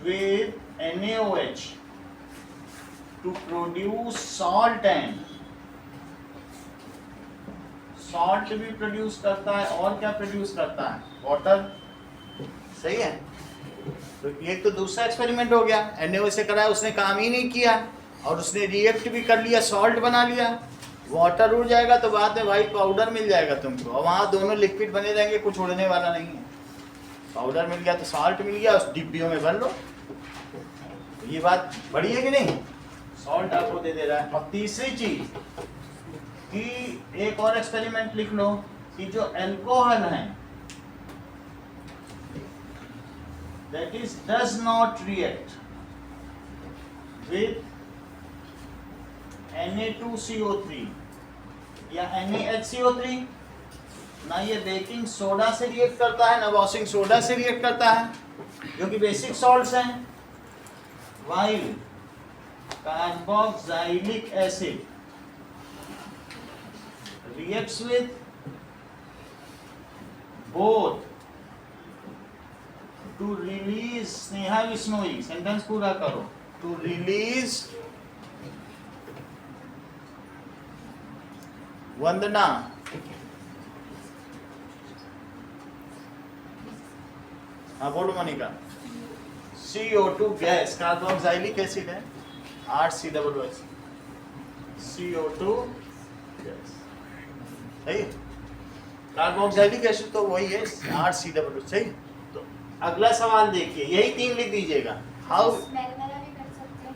with NaOH to produce salt, and salt भी प्रोड्यूस करता है, और क्या प्रोड्यूस करता है, वाटर, सही है। तो ये तो दूसरा एक्सपेरिमेंट हो गया, NaOH से कराया, उसने काम ही नहीं किया और उसने रिएक्ट भी कर लिया, सॉल्ट बना लिया, वाटर उड़ जाएगा तो बाद में व्हाइट पाउडर मिल जाएगा तुमको, और वहाँ दोनों लिक्विड बने रहेंगे, कुछ उड़ने वाला नहीं है। पाउडर मिल गया तो सॉल्ट मिल गया, उस डिब्बियों में भर लो, ये बात बड़ी है कि नहीं, सॉल्ट आपको दे दे रहा है। और तीसरी चीज कि एक और एक्सपेरिमेंट लिख लो कि जो अल्कोहल है that is does not react with Na2CO3 या NaHCO3, ना ये बेकिंग सोडा से रिएक्ट करता है, ना वॉशिंग सोडा से रिएक्ट करता है, जो कि बेसिक सॉल्ट्स हैं। While carboxylic acid reacts with both to release, Sneha Vishnoi, sentence पूरा करो, to release, वंदना, हाँ बोलो Manika, CO2 gas, carboxylic acid है, RCOOH, CO2 गैस, सही, कार्बोक्सिलिक एसिड तो वही है, RCOOH, सही। तो अगला सवाल देखिए, यही तीन लिख दीजिएगा, हाउ स्मेल वाला भी कर सकते हैं,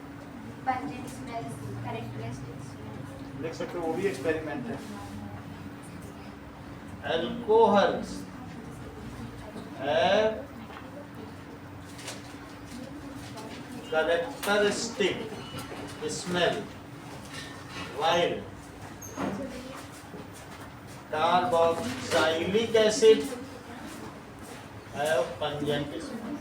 पंजेंट स्मेल, कैरेक्टरिस्टिक स्मेल लिख सकते हो, वो भी एक्सपेरिमेंट है। Alcohols have characteristic smell while carboxylic acid have pungent smell.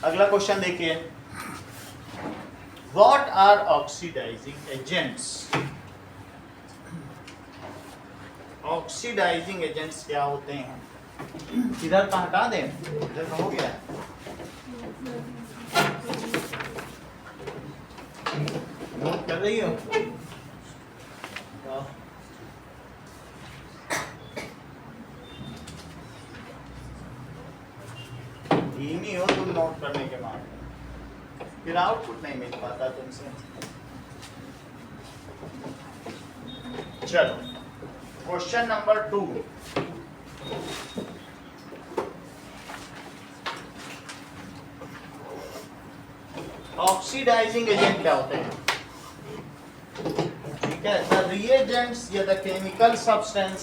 अगला क्वेश्चन देखिए, what are oxidizing agents, oxidizing agents क्या होते हैं, इधर का हटा दें, इधर का हो गया है, नोट कर रही हो, धीमी हो तुम नोट करने के मामले, फिर आउटपुट नहीं मिल पाता तुमसे। चलो क्वेश्चन नंबर 2, ऑक्सीडाइजिंग एजेंट क्या होते हैं, ठीक है, द रिएजेंट्स या the chemical substance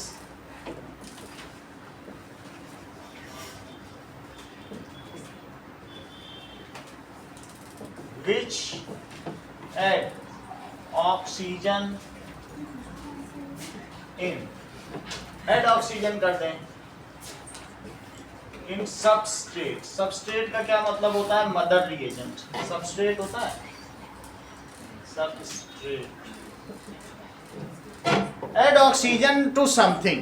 which add oxygen in, add oxygen कर दें in substrate, substrate का क्या मतलब होता है, मदर रिएजेंट, substrate होता है, substrate, add oxygen to something,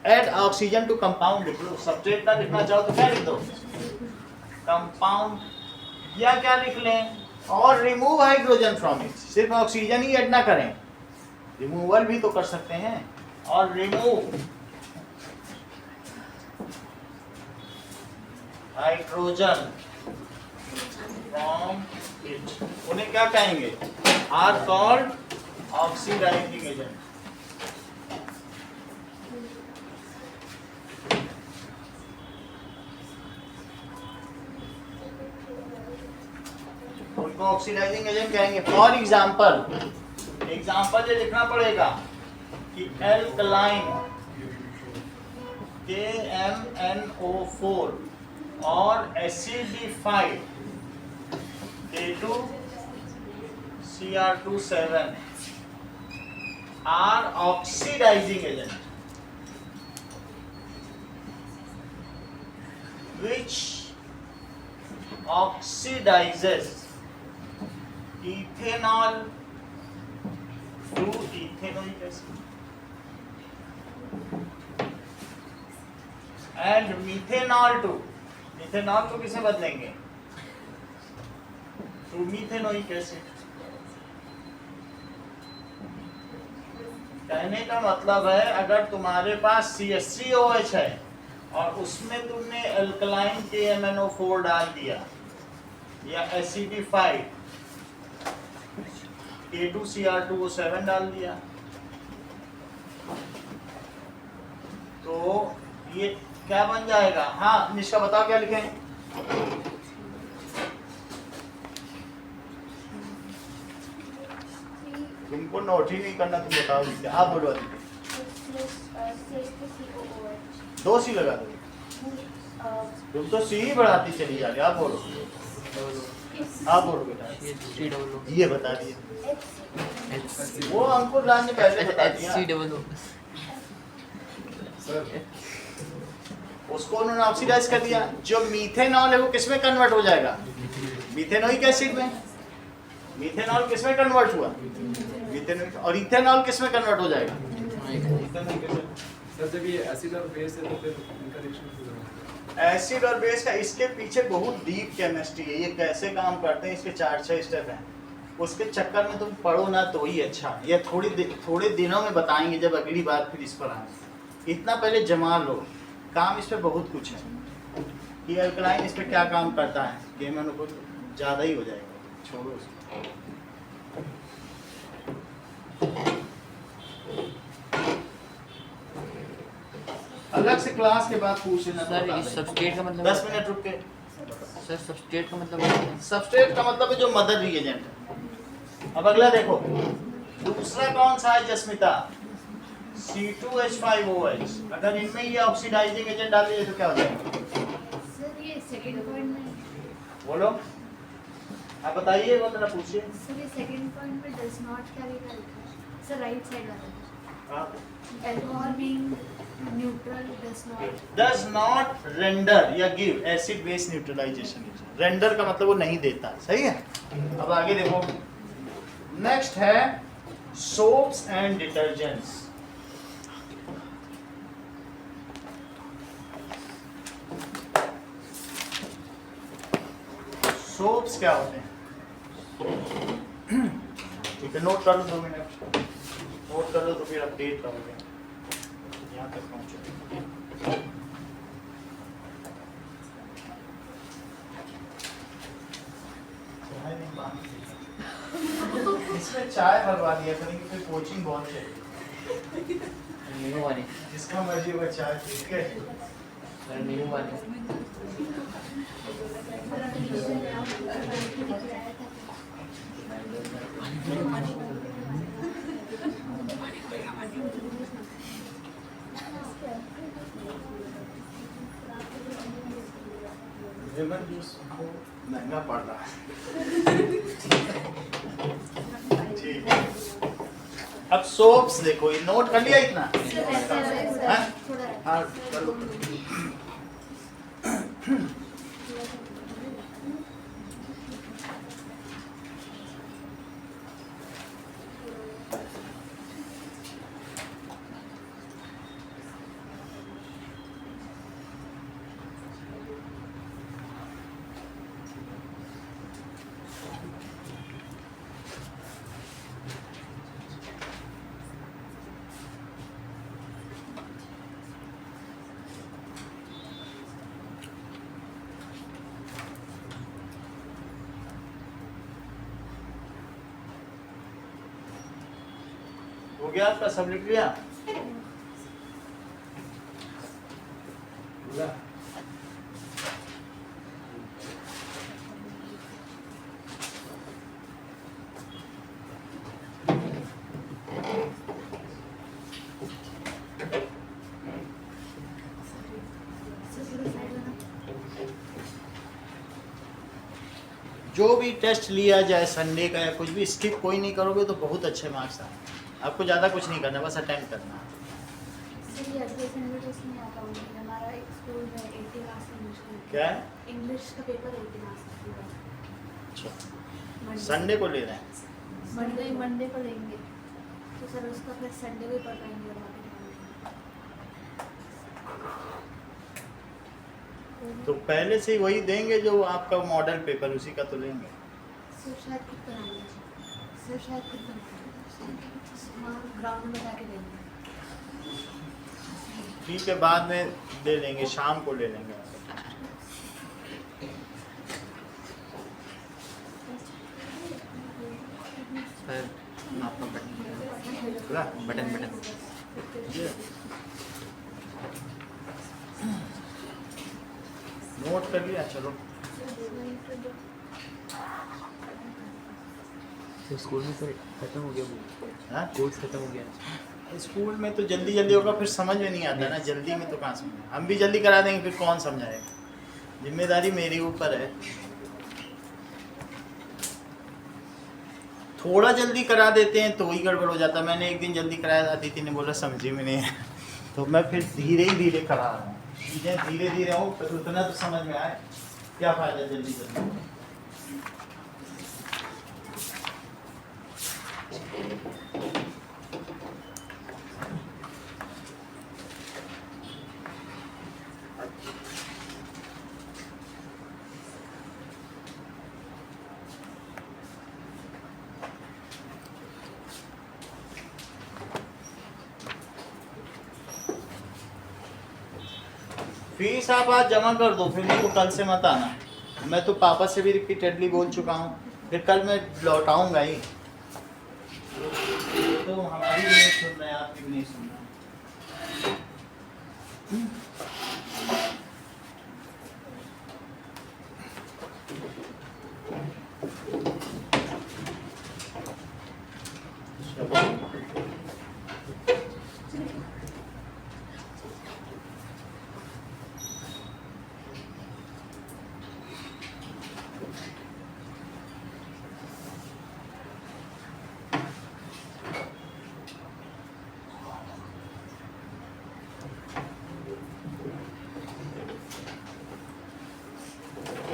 add oxygen to compound लिख लो, सब्सट्रेट ना लिखना चाहो तो क्या लिख दो, कंपाउंड, या क्या लिख लें, और रिमूव हाइड्रोजन फ्रॉम इट, सिर्फ ऑक्सीजन ही ऐड ना करें, रिमूवल भी तो कर सकते हैं, और रिमूव हाइड्रोजन फ्रॉम इट, उन्हें क्या कहेंगे, आर कॉल्ड ऑक्सीडाइजिंग एजेंट। उनको ऑक्सीडाइजिंग एजेंट कहेंगे। फॉर एग्जाम्पल ये लिखना पड़ेगा कि एल्कलाइन KMnO4 और acidified K2Cr27 are oxidizing agent which oxidizes ethanol to ethanoic acid and methanol to, methanol को किसे बदलेंगे, to methanoic acid। कहने का मतलब है अगर तुम्हारे पास CH3OH है और उसमें तुमने एल्कलाइन KMnO4 डाल दिया या एसिडिफाइड K2Cr2O7 डाल दिया, तो ये क्या बन जाएगा। हाँ निष्का बताओ क्या लिखें, तुमको नोट ही नहीं करना, तुम बताओ आप बोलो। दो सी लगा दो, तुम तो सी ही बढ़ाती चली जा रही, आप बोलो, आप बोलो बेटा, ये बता दिए, वो अंकुर राज ने पहले बता दिया, उसको उन्होंने ऑक्सीडाइज कर दिया। जो मीथेनॉल है वो किसमें कन्वर्ट हो जाएगा, मीथेनोइक एसिड में। मीथेनॉल किसमें कन्वर्ट हुआ, मीथेनोइक, और इथेनॉल किसमें कन्वर्ट हो जाएगा, इथेनोइक एसिड। सर जब ये एसिड और बेस है तो फिर इनका रिएक्शन क्यों होता है? एसिड और बेस का इसके पीछे बहुत डीप केमिस्ट्री है, ये कैसे काम करते हैं, इसके 4-6 स्टेप हैं, उसके चक्कर में तुम पढ़ो ना तो ही अच्छा। ये थोड़े दिनों में बताएंगे जब अगली बार फिर इस पर आएंगे, इतना पहले जमा लो, काम इस पर बहुत कुछ है कि अल्कलाइन इस पर क्या काम करता है, केमिकल को ज़्यादा ही हो जाएगा, छोड़ो उसको। अलग से क्लास के बाद पूछ लेना सर इस सब्सट्रेट का मतलब 10 मिनट रुक के। सर सब्सट्रेट का मतलब क्या है? सबस्ट्रेट का मतलब है जो मदर रिएजेंट है। अब अगला देखो, दूसरा कौन सा है जस्मिता, C2H5OH। अगर इनमें ये ऑक्सीडाइजिंग एजेंट डाल दिए तो क्या हो जाएगा, सर ये सेकंड पॉइंट में, बोलो आप बताइए, वो जरा पूछिए। सर ये सेकंड पॉइंट में डज नॉट कैरी का लिखा है सर, राइट साइड वाला, alcohol being neutral does not render या give acid base neutralisation. Render का मतलब वो नहीं देता, सही है। अब आगे देखो, नेक्स्ट है सोप्स एंड डिटर्जेंट्स। सोप्स क्या होते हैं, ठीक है, नोट कर लो, 2 मिनट नोट कर लो तो फिर अपडेट करोगे, यहाँ तक पहुँचो। इसमें चाय भरवा दिया करेंगे, फिर कोचिंग बहुत चाहिए, नींबू पानी जिसका मर्जी वो चाय, ठीक है। सर नींबू पानी लेमन जूस महंगा पड़ रहा है, ठीक है। अब सोप्स देखो, ये नोट कर लिया इतना, हाँ? हाँ कर लो। हो गया आपका, सब लिख लिया? पूरा जो भी टेस्ट लिया जाए संडे का या कुछ भी, स्किप कोई नहीं करोगे तो बहुत अच्छे मार्क्स आए। आपको ज़्यादा कुछ नहीं करना, बस अटेम्प्ट करना है। इसलिए अगले संडे को नहीं आ पाऊंगी, हमारा एक स्कूल में 80 मार्क्स इंग्लिश का क्या है? इंग्लिश का पेपर 80 मार्क्स का अच्छा, Monday। संडे को ले रहे हैं। मंडे को लेंगे तो सर उसका फिर संडे को ही पढ़ पाएंगे और बाकी तो पहले से ही वही देंगे जो आपका मॉडल पेपर, उसी का तो लेंगे। सर शायद खुद बनाएंगे, सर शायद खुद बनाएंगे, ग्राउंड में बता के देंगे। ठीक है, बाद में ले लेंगे, शाम को ले लेंगे। सर आपका बटन बटन बटन नोट कर लिया, चलो। तो स्कूल में सर खत्म हो गया, हाँ? कोर्स खत्म हो गया। स्कूल में तो जल्दी जल्दी होगा, फिर समझ में नहीं आता ना, जल्दी में तो कहाँ समझ। हम भी जल्दी करा देंगे, फिर कौन समझाएगा? जिम्मेदारी मेरे ऊपर है। थोड़ा जल्दी करा देते हैं तो ही गड़बड़ हो जाता। मैंने एक दिन जल्दी कराया था, अदिति ने बोला समझी में नहीं है, तो मैं फिर धीरे ही धीरे करा रहा हूँ। चीज़ें धीरे धीरे हो तो उतना तो समझ में आए, क्या फायदा जल्दी जल्दी। फीस आप आज जमा कर दो, फिर मेरे को कल से मत आना। मैं तो पापा से भी रिपीटेडली बोल चुका हूँ, फिर कल मैं लौटाऊंगा ही। तो हमारी भी नहीं सुन रहे, आपकी भी नहीं सुन रहे।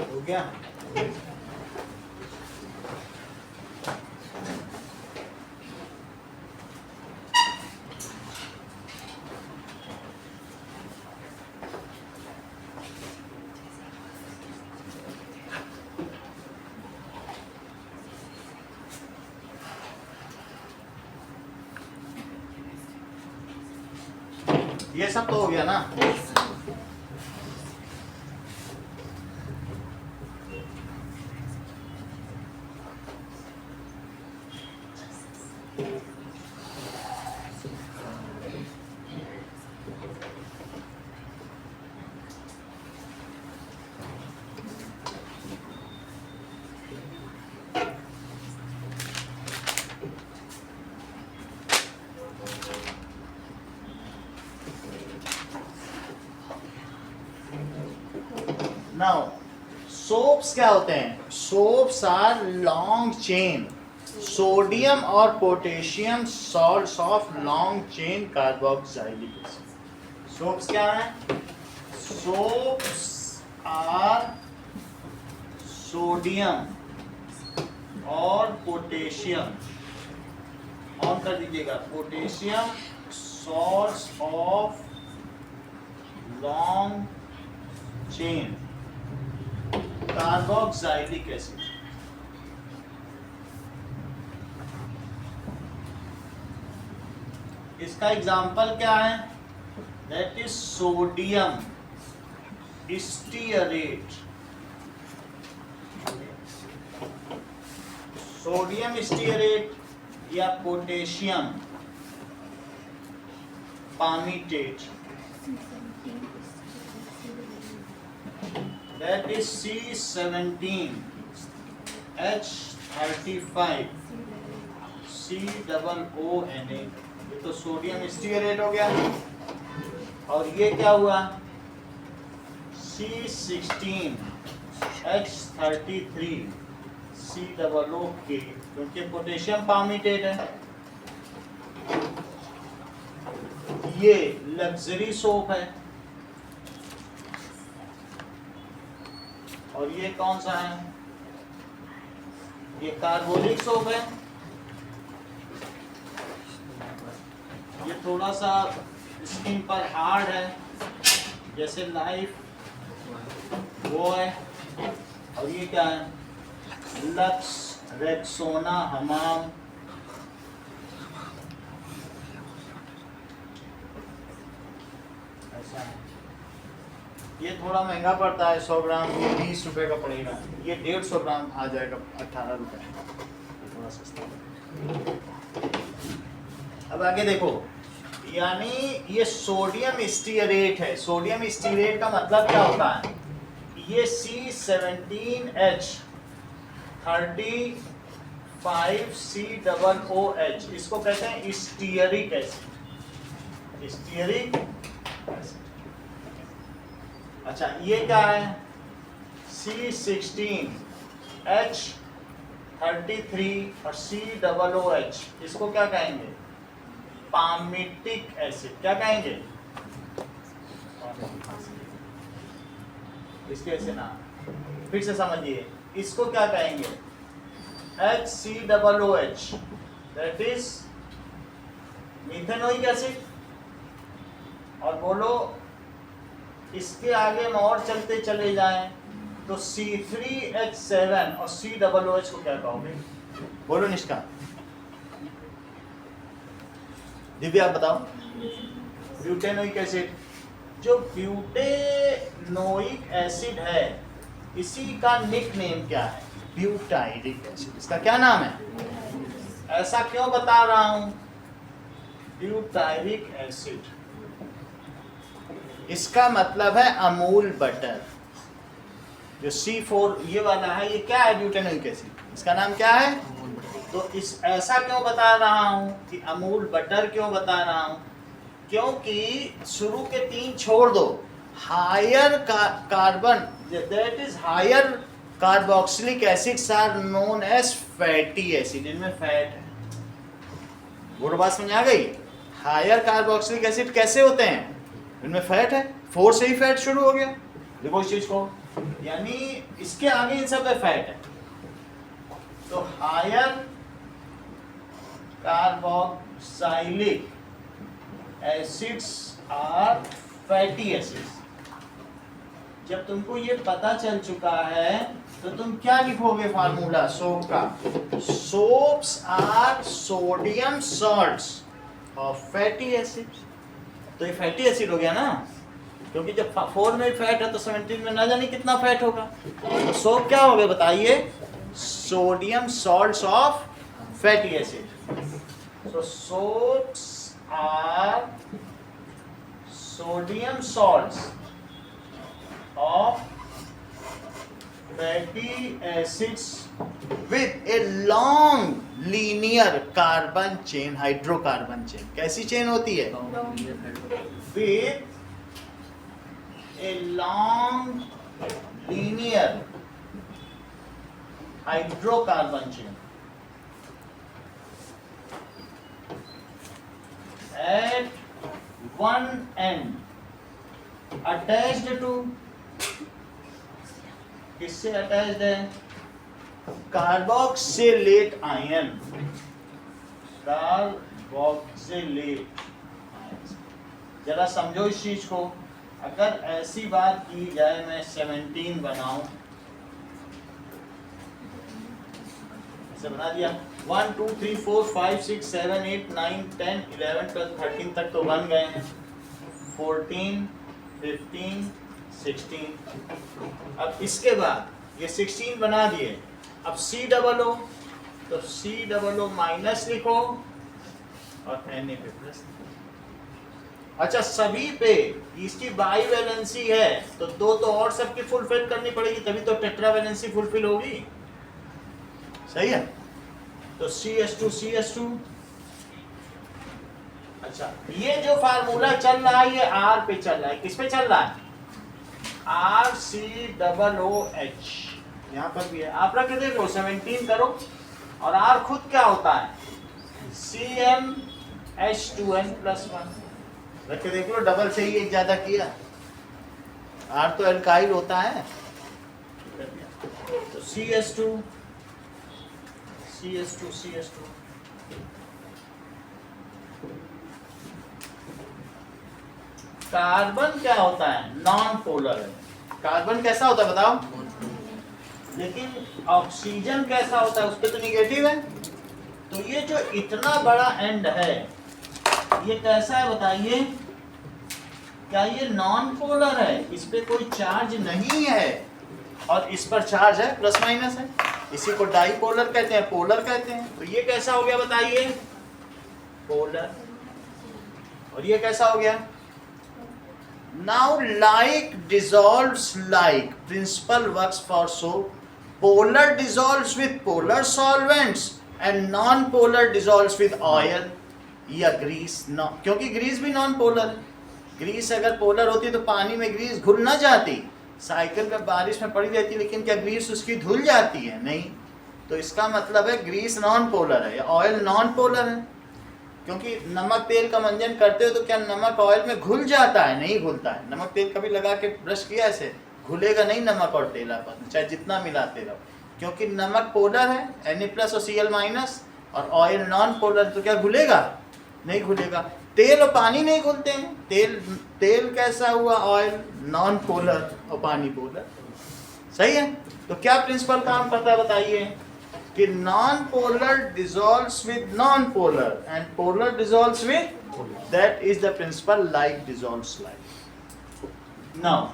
हो गया? ये सब तो हो गया ना? नाउ सोप्स क्या होते हैं? Soaps are long chain, sodium और potassium salts of long chain carboxylic acid. Soaps क्या है? सोप्स आर सोडियम और पोटेशियम, ऑन कर दीजिएगा, potassium salts of long chain carboxylic acid. इसका एग्जाम्पल क्या है? That is sodium stearate. Sodium stearate या potassium palmitate, that is C17H35 COONA। ये तो सोडियम स्टीयरेट हो गया। और ये क्या हुआ, C16H33 COOK, क्योंकि पोटेशियम पाल्मिटेट है। ये लग्जरी सोप है। और ये कौन सा है, ये कार्बोलिक सोप है। ये थोड़ा सा स्किन पर हार्ड है, जैसे लाइफ वो है। और ये क्या है, लक्स रेक्सोना हमाम। ऐसा है। ये थोड़ा महंगा पड़ता है, 100 ग्राम ये 20 रुपए का पड़ेगा। ये 150 ग्राम आ जाएगा 18 रुपए, थोड़ा सस्ता। अब आगे देखो, यानी ये सोडियम स्टीयरेट है। सोडियम स्टीयरेट का मतलब क्या होता है, ये C17H35 COOH, इसको कहते हैं स्टीयरिक एसिड। Stearic acid. अच्छा, ये क्या है, C16H33 और COOH, इसको क्या कहेंगे, पाल्मिटिक एसिड। क्या कहेंगे, इसके ऐसे ना, फिर से समझिए, इसको क्या कहेंगे, HCOOH, that is methanoic acid. और बोलो, इसके आगे हम और चलते चले जाएं तो C3H7 और COOH को क्या कहोगे, बोलो निष्का। दिव्या आप बताओ। Butanoic acid. जो ब्यूटेनोइक एसिड है, इसी का निक नेम क्या है, ब्यूटाइरिक एसिड। इसका क्या नाम है, ऐसा क्यों बता रहा हूं, ब्यूटाइरिक एसिड। इसका मतलब है अमूल बटर। जो C4 ये वाला है, ये क्या है, ब्यूटेनोइक एसिड। इसका नाम क्या है, तो इस ऐसा क्यों बता रहा हूं कि अमूल बटर क्यों बता रहा हूं, क्योंकि शुरू के 3 छोड़ दो। Higher carbon, that is higher carboxylic acids are known as fatty acid. इनमें फैट है। वो बात समझ आ गई। हायर कार्बोक्सिलिक एसिड कैसे होते हैं, इनमें फैट है। 4 से ही फैट शुरू हो गया, देखो इस चीज को, यानी इसके आगे इन सब में फैट है। तो higher carboxylic acids are fatty acids. जब तुमको ये पता चल चुका है तो तुम क्या लिखोगे फार्मूला सोप का, soaps are sodium salts of fatty acids. तो ये फैटी एसिड हो गया ना, क्योंकि जब 4 में फैट है तो 17 में ना जाने कितना फैट होगा। तो सोप क्या हो गया बताइए, sodium salts of fatty acid. So soaps are sodium salts of fatty acids with a long linear carbon chain, hydrocarbon chain। कैसी चेन होती है, with a long linear hydrocarbon chain at one end attached to, किससे अटैच्ड है, कार्बोक्सिलेट आयन। Carboxylate ion. जरा समझो इस चीज को। अगर ऐसी बात की जाए, मैं 17 बनाऊं, ऐसे बना दिया, 1 2 3 4 5 6 7 8 9 10 11 12 13 तक तो बन गए हैं, 14 15 16। अब इसके बाद ये 16 बना दिए। अब COO, तो COO माइनस लिखो और Na पे प्लस। अच्छा सभी पे इसकी बाई वैलेंसी है तो दो तो और सबकी फुलफिल करनी पड़ेगी तभी तो टेट्रा वैलेंसी फुलफिल होगी। सही है। तो CH2 CH2। अच्छा ये जो फार्मूला चल रहा है ये R पे चल रहा है, किस पे चल रहा है? RCOOH। यहाँ पर भी है, आप रख के देखो 17 करो और R खुद क्या होता है? CmH2n+1। रख के देख लो, डबल से ही एक ज्यादा किया। R तो एल्काइल होता है। तो CH2 कार्बन क्या होता है? नॉन पोलर है। कार्बन कैसा होता है बताओ? लेकिन ऑक्सीजन कैसा होता है? उस पे तो निगेटिव है। तो ये जो इतना बड़ा एंड है ये कैसा है बताइए? क्या ये नॉन पोलर है? इस पे कोई चार्ज नहीं है और इस पर चार्ज है, प्लस माइनस है। इसी को डाईपोलर कहते हैं, पोलर कहते हैं। तो ये कैसा हो गया बताइए? पोलर। और ये कैसा हो गया? Now like dissolves like, principle works for soap. Polar dissolves with polar solvents and non polar dissolves with oil या ग्रीस। क्योंकि ग्रीस भी नॉन पोलर है। ग्रीस अगर पोलर होती तो पानी में ग्रीस घुल ना जाती, साइकिल में बारिश में पड़ी रहती, लेकिन क्या ग्रीस उसकी धुल जाती है? नहीं। तो इसका मतलब है ग्रीस नॉन पोलर है, ऑयल नॉन पोलर है। क्योंकि नमक तेल का मंजन करते हो तो क्या नमक ऑयल में घुल जाता है? नहीं घुलता है। नमक तेल कभी लगा के ब्रश किया ऐसे, घुलेगा नहीं नमक और तेल आपस, चाहे जितना मिलाते रहो। क्योंकि नमक पोलर है, Na+ और Cl- और ऑयल नॉन पोलर, तो क्या घुलेगा? नहीं घुलेगा। तेल और पानी नहीं घुलते हैं। तेल कैसा हुआ? ऑयल नॉन पोलर और पानी पोलर। सही है। तो क्या प्रिंसिपल काम करता है बताइए? कि non polar dissolves with non polar and polar dissolves with, that is the principle like dissolves like. Now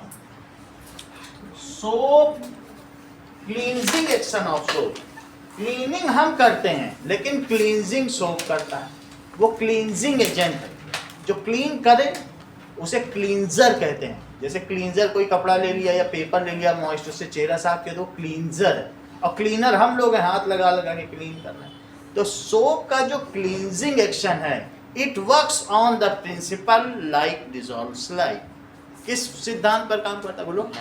soap, cleansing action of soap. Cleaning हम करते हैं लेकिन क्लींजिंग सोप करता है। वो क्लींजिंग एजेंट है जो क्लीन करे, उसे क्लींजर कहते हैं। जैसे क्लींजर कोई कपड़ा ले लिया या पेपर ले लिया, मॉइस्चर से चेहरा साफ किया तो क्लींजर है। और क्लीनर हम लोग हैं, हाथ लगा लगा के क्लीन कर रहे हैं। तो सोप का जो क्लींजिंग एक्शन है, it works on the principle like dissolves like. किस सिद्धांत पर काम करता है बोलो?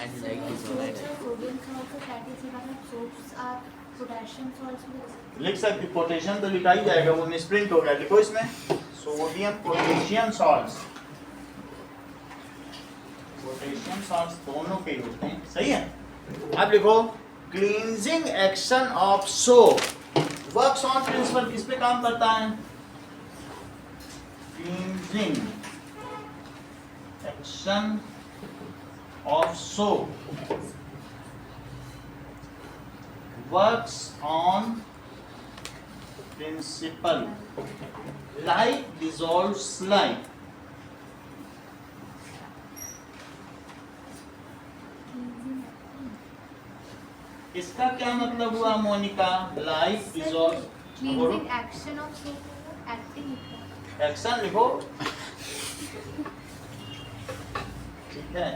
लिख सकते, पोटेशियम तो लिखा ही जाएगा, वो मिसप्रिंट हो गया। लिखो इसमें sodium potassium salts. Potassium salts दोनों के होते हैं। सही है। अब लिखो cleansing action of soap works on principle, किस पे काम करता है? Cleansing action of soap works on principle like dissolves like। इसका क्या मतलब हुआ Monika? Like dissolve, cleansing action of soap, acting action लिखो। ठीक है,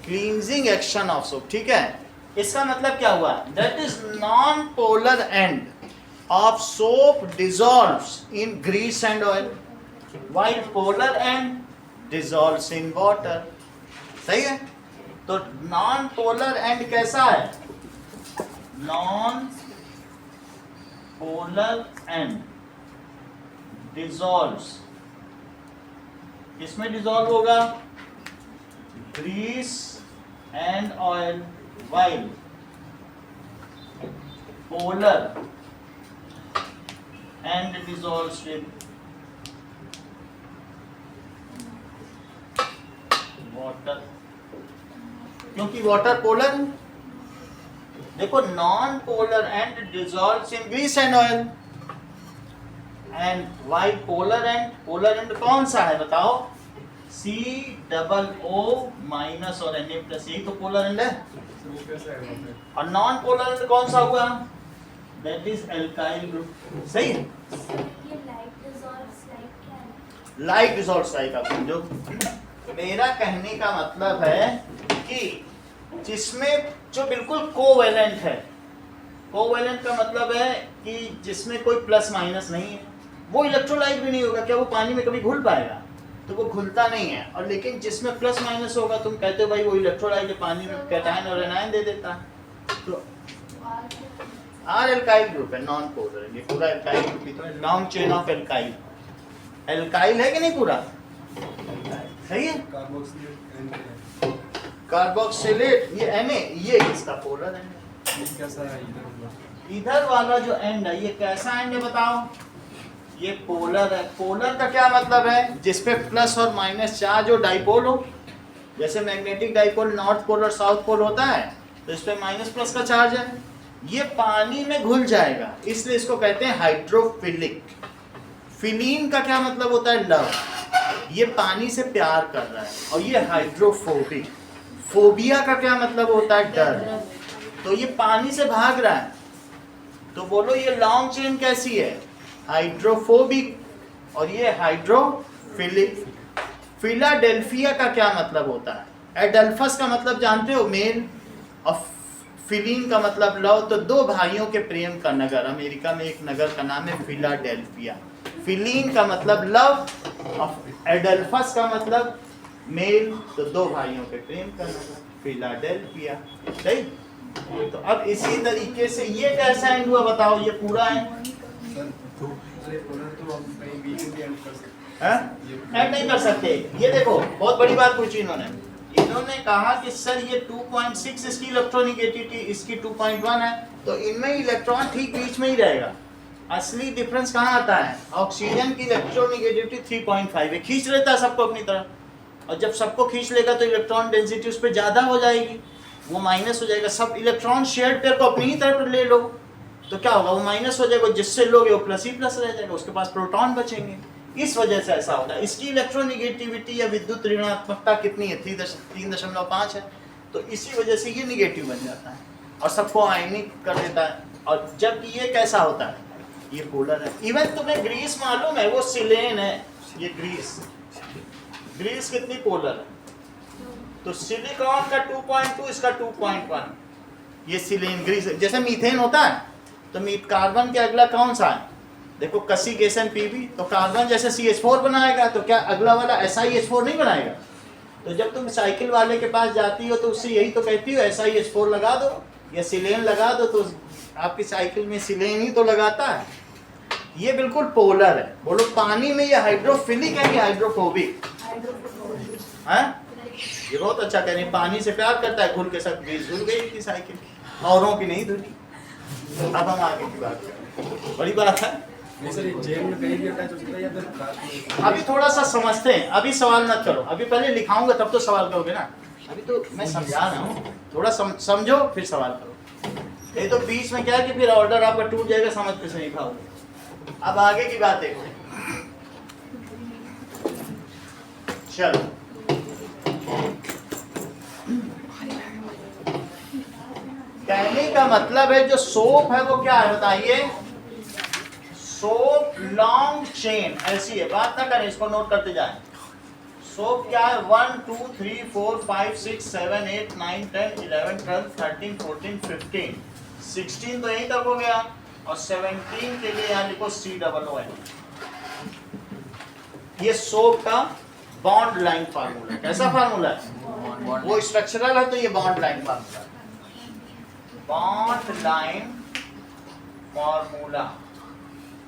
क्लींजिंग एक्शन ऑफ सोप। ठीक है, इसका मतलब क्या हुआ? That is non polar end of soap dissolves in grease and oil, while polar end dissolves in water. सही है। तो नॉन पोलर एंड कैसा है? नॉन पोलर एंड डिसॉल्व्स, किसमें डिसॉल्व होगा? Grease and oil, while polar and dissolves with water। क्योंकि वाटर पोलर है। देखो non polar end dissolves in grease and oil, and why polar end कौन सा है बताओ? COO- और Na+, यही तो पोलर एंड है। वो कैसा है वहाँ पे? और नॉन पोलर एंड कौन सा हुआ? That is alkyl group. सही है। ये लाइक डिसॉल्व्स लाइक क्या है? लाइक डिसऑक्साइड आप समझो। मेरा कहने का मतलब है कि जिसमें जो बिल्कुल कोवेलेंट है, कोवेलेंट का मतलब है कि जिसमें कोई प्लस माइनस नहीं है, वो इलेक्ट्रोलाइट भी नहीं होगा। क्या वो पानी में कभी घुल पाएगा? तो वो घुलता नहीं है। और लेकिन जिसमें प्लस माइनस होगा, तुम कहते हो भाई वो इलेक्ट्रोलाइट है, पानी में कैटायन और एनायन दे देता है। तो आर एल्काइल ग्रुप है, नॉन पोलर है। ये पूरा एल्काइल ग्रुप ही तो है, long chain of alkyl. Alkyl है कि नहीं पूरा? सही है। कार्बोक्सिलेट ये Na, ये इसका पोलर है। कैसा है इधर? इधर वाला जो एंड है, ये कैसा एंड है बताओ? ये पोलर है। पोलर का क्या मतलब है? जिसपे प्लस और माइनस चार्ज हो, डाइपोल हो। जैसे मैग्नेटिक डाइपोल नॉर्थ पोल और साउथ पोल होता है, तो इस पे माइनस प्लस का चार्ज है। ये पानी में घुल जाएगा, इसलिए इसको कहते हैं हाइड्रोफिलिक। फिलीन का क्या मतलब होता है? लव। ये पानी से प्यार कर रहा है। और ये हाइड्रोफोबिक। फोबिया का क्या मतलब होता है? डर। तो ये पानी से भाग रहा है। तो बोलो ये लॉन्ग चेन कैसी है? हाइड्रोफोबिक। और ये हाइड्रोफिलिक। फिलाडेल्फिया का क्या मतलब होता है? एडल्फस का मतलब जानते हो? मेल। और फिलीन का मतलब लव। तो दो भाइयों के प्रेम का नगर, अमेरिका में एक नगर का नाम है फिलाडेल्फिया। फिलीन का मतलब लव और एडल्फस का मतलब मेल। तो दो भाइयों के प्रेम का नगर फिलाडेल्फिया। सही। तो अब इसी तरीके से ये कैसा एंड हुआ बताओ? ये पूरा है। ऐड नहीं कर सकते। ये देखो बहुत बड़ी बात पूछी इन्होंने कहा कि सर ये 2.6 इसकी इलेक्ट्रोनिगेटिविटी, इसकी 2.1 है, तो इनमें इलेक्ट्रॉन ठीक बीच में ही रहेगा। असली डिफरेंस कहाँ आता है? ऑक्सीजन की इलेक्ट्रोनिगेटिविटी 3.5 है, खींच लेता है सबको अपनी तरफ। और जब सबको खींच लेगा तो इलेक्ट्रॉन डेंसिटी उस पर ज़्यादा हो जाएगी, वो माइनस हो जाएगा। सब इलेक्ट्रॉन शेयर्ड पेयर को अपनी ही तरफ ले लो तो क्या होगा? वो माइनस हो जाएगा। जिससे लोगे वो प्लस ही प्लस रह जाएगा, उसके पास प्रोटॉन बचेंगे। इस वजह से ऐसा होता है। इसकी इलेक्ट्रोनिगेटिविटी या विद्युत ऋणात्मकता कितनी है? 3.5 है। तो इसी वजह से ये निगेटिव बन जाता है और सबको आयनिक कर देता है। और जब ये कैसा होता है? ये पोलर है। इवन तुम्हें ग्रीस मालूम है? वो सिलेन है। ये ग्रीस कितनी पोलर है? तो सिलिकॉन का 2.2, इसका 2.1। ये सिलेन ग्रीस। जैसे मीथेन होता है तो कार्बन के अगला कौन सा है? देखो कसिगेशन पीबी। तो कार्बन जैसे CH4 बनाएगा तो क्या अगला वाला SiH4 नहीं बनाएगा? तो जब तुम साइकिल वाले के पास जाती हो तो उससे यही तो कहती हो SiH4 लगा दो या सिलेन लगा दो, तो आपकी साइकिल में सिलेन ही तो लगाता है। ये बिल्कुल पोलर है। बोलो पानी में ये हाइड्रोफिलिक है कि हाइड्रोफोबिक है? ये बहुत अच्छा कह रहे हैं। पानी से प्यार करता है, घुल के सब ग्रीस धुल गई थी साइकिल, औरों की नहीं धुली। अब हम आगे की बात करें, बड़ी बात है। अभी थोड़ा सा समझते हैं, अभी सवाल मत करो। अभी पहले लिखाऊंगा तब तो सवाल करोगे ना। अभी तो मैं समझा रहा हूँ, थोड़ा समझो फिर सवाल करो। ये तो बीच में क्या है कि फिर ऑर्डर आपका टूट जाएगा, समझ के नहीं खाओगे। अब आगे की बात देखो। चलो कहने का मतलब है जो सोप है वो क्या है बताइए? सोप लॉन्ग चेन ऐसी है, बात ना करें, इसको नोट करते जाएं। सोप क्या है? 1 2 3 4 5 6 7 8 9 10 11 12 13 14 15 16 तो यहीं तक हो गया। और 17 के लिए यहाँ लिखो COON। ये सोप का बॉन्ड लाइन फार्मूला। कैसा फार्मूला है? वो स्ट्रक्चरल है तो ये bond line formula. Bond line formula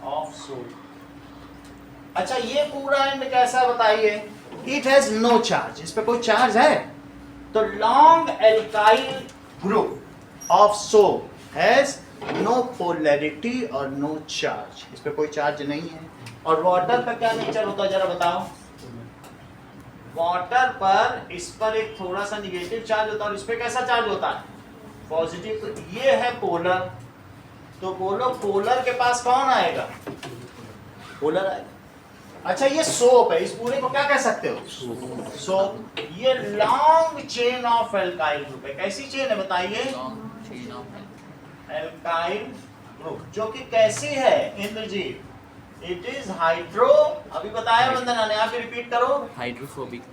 of soap. अच्छा ये पूरा एंड कैसा बताइए? It has no charge. इस पे कोई चार्ज है? तो long alkyl group of soap has no polarity और नो चार्ज। इस पे कोई चार्ज नहीं है। और वाटर का क्या नेचर होता है जरा बताओ? वाटर पर इस पर एक थोड़ा सा निगेटिव चार्ज होता है और इस पे कैसा चार्ज होता है? पॉजिटिव। तो ये है पोलर। तो बोलो पोलर के पास कौन आएगा? पोलर आएगा। अच्छा ये सोप है, इस पूरे को क्या कह सकते हो? सोप। ये long chain of alkyl group है। कैसी चेन है बताइए? Alkyl group. जो कि कैसी है इंद्रजीत? इट इज हाइड्रो, अभी बताया वंदना ने, आप रिपीट करो। हाइड्रोफोबिक।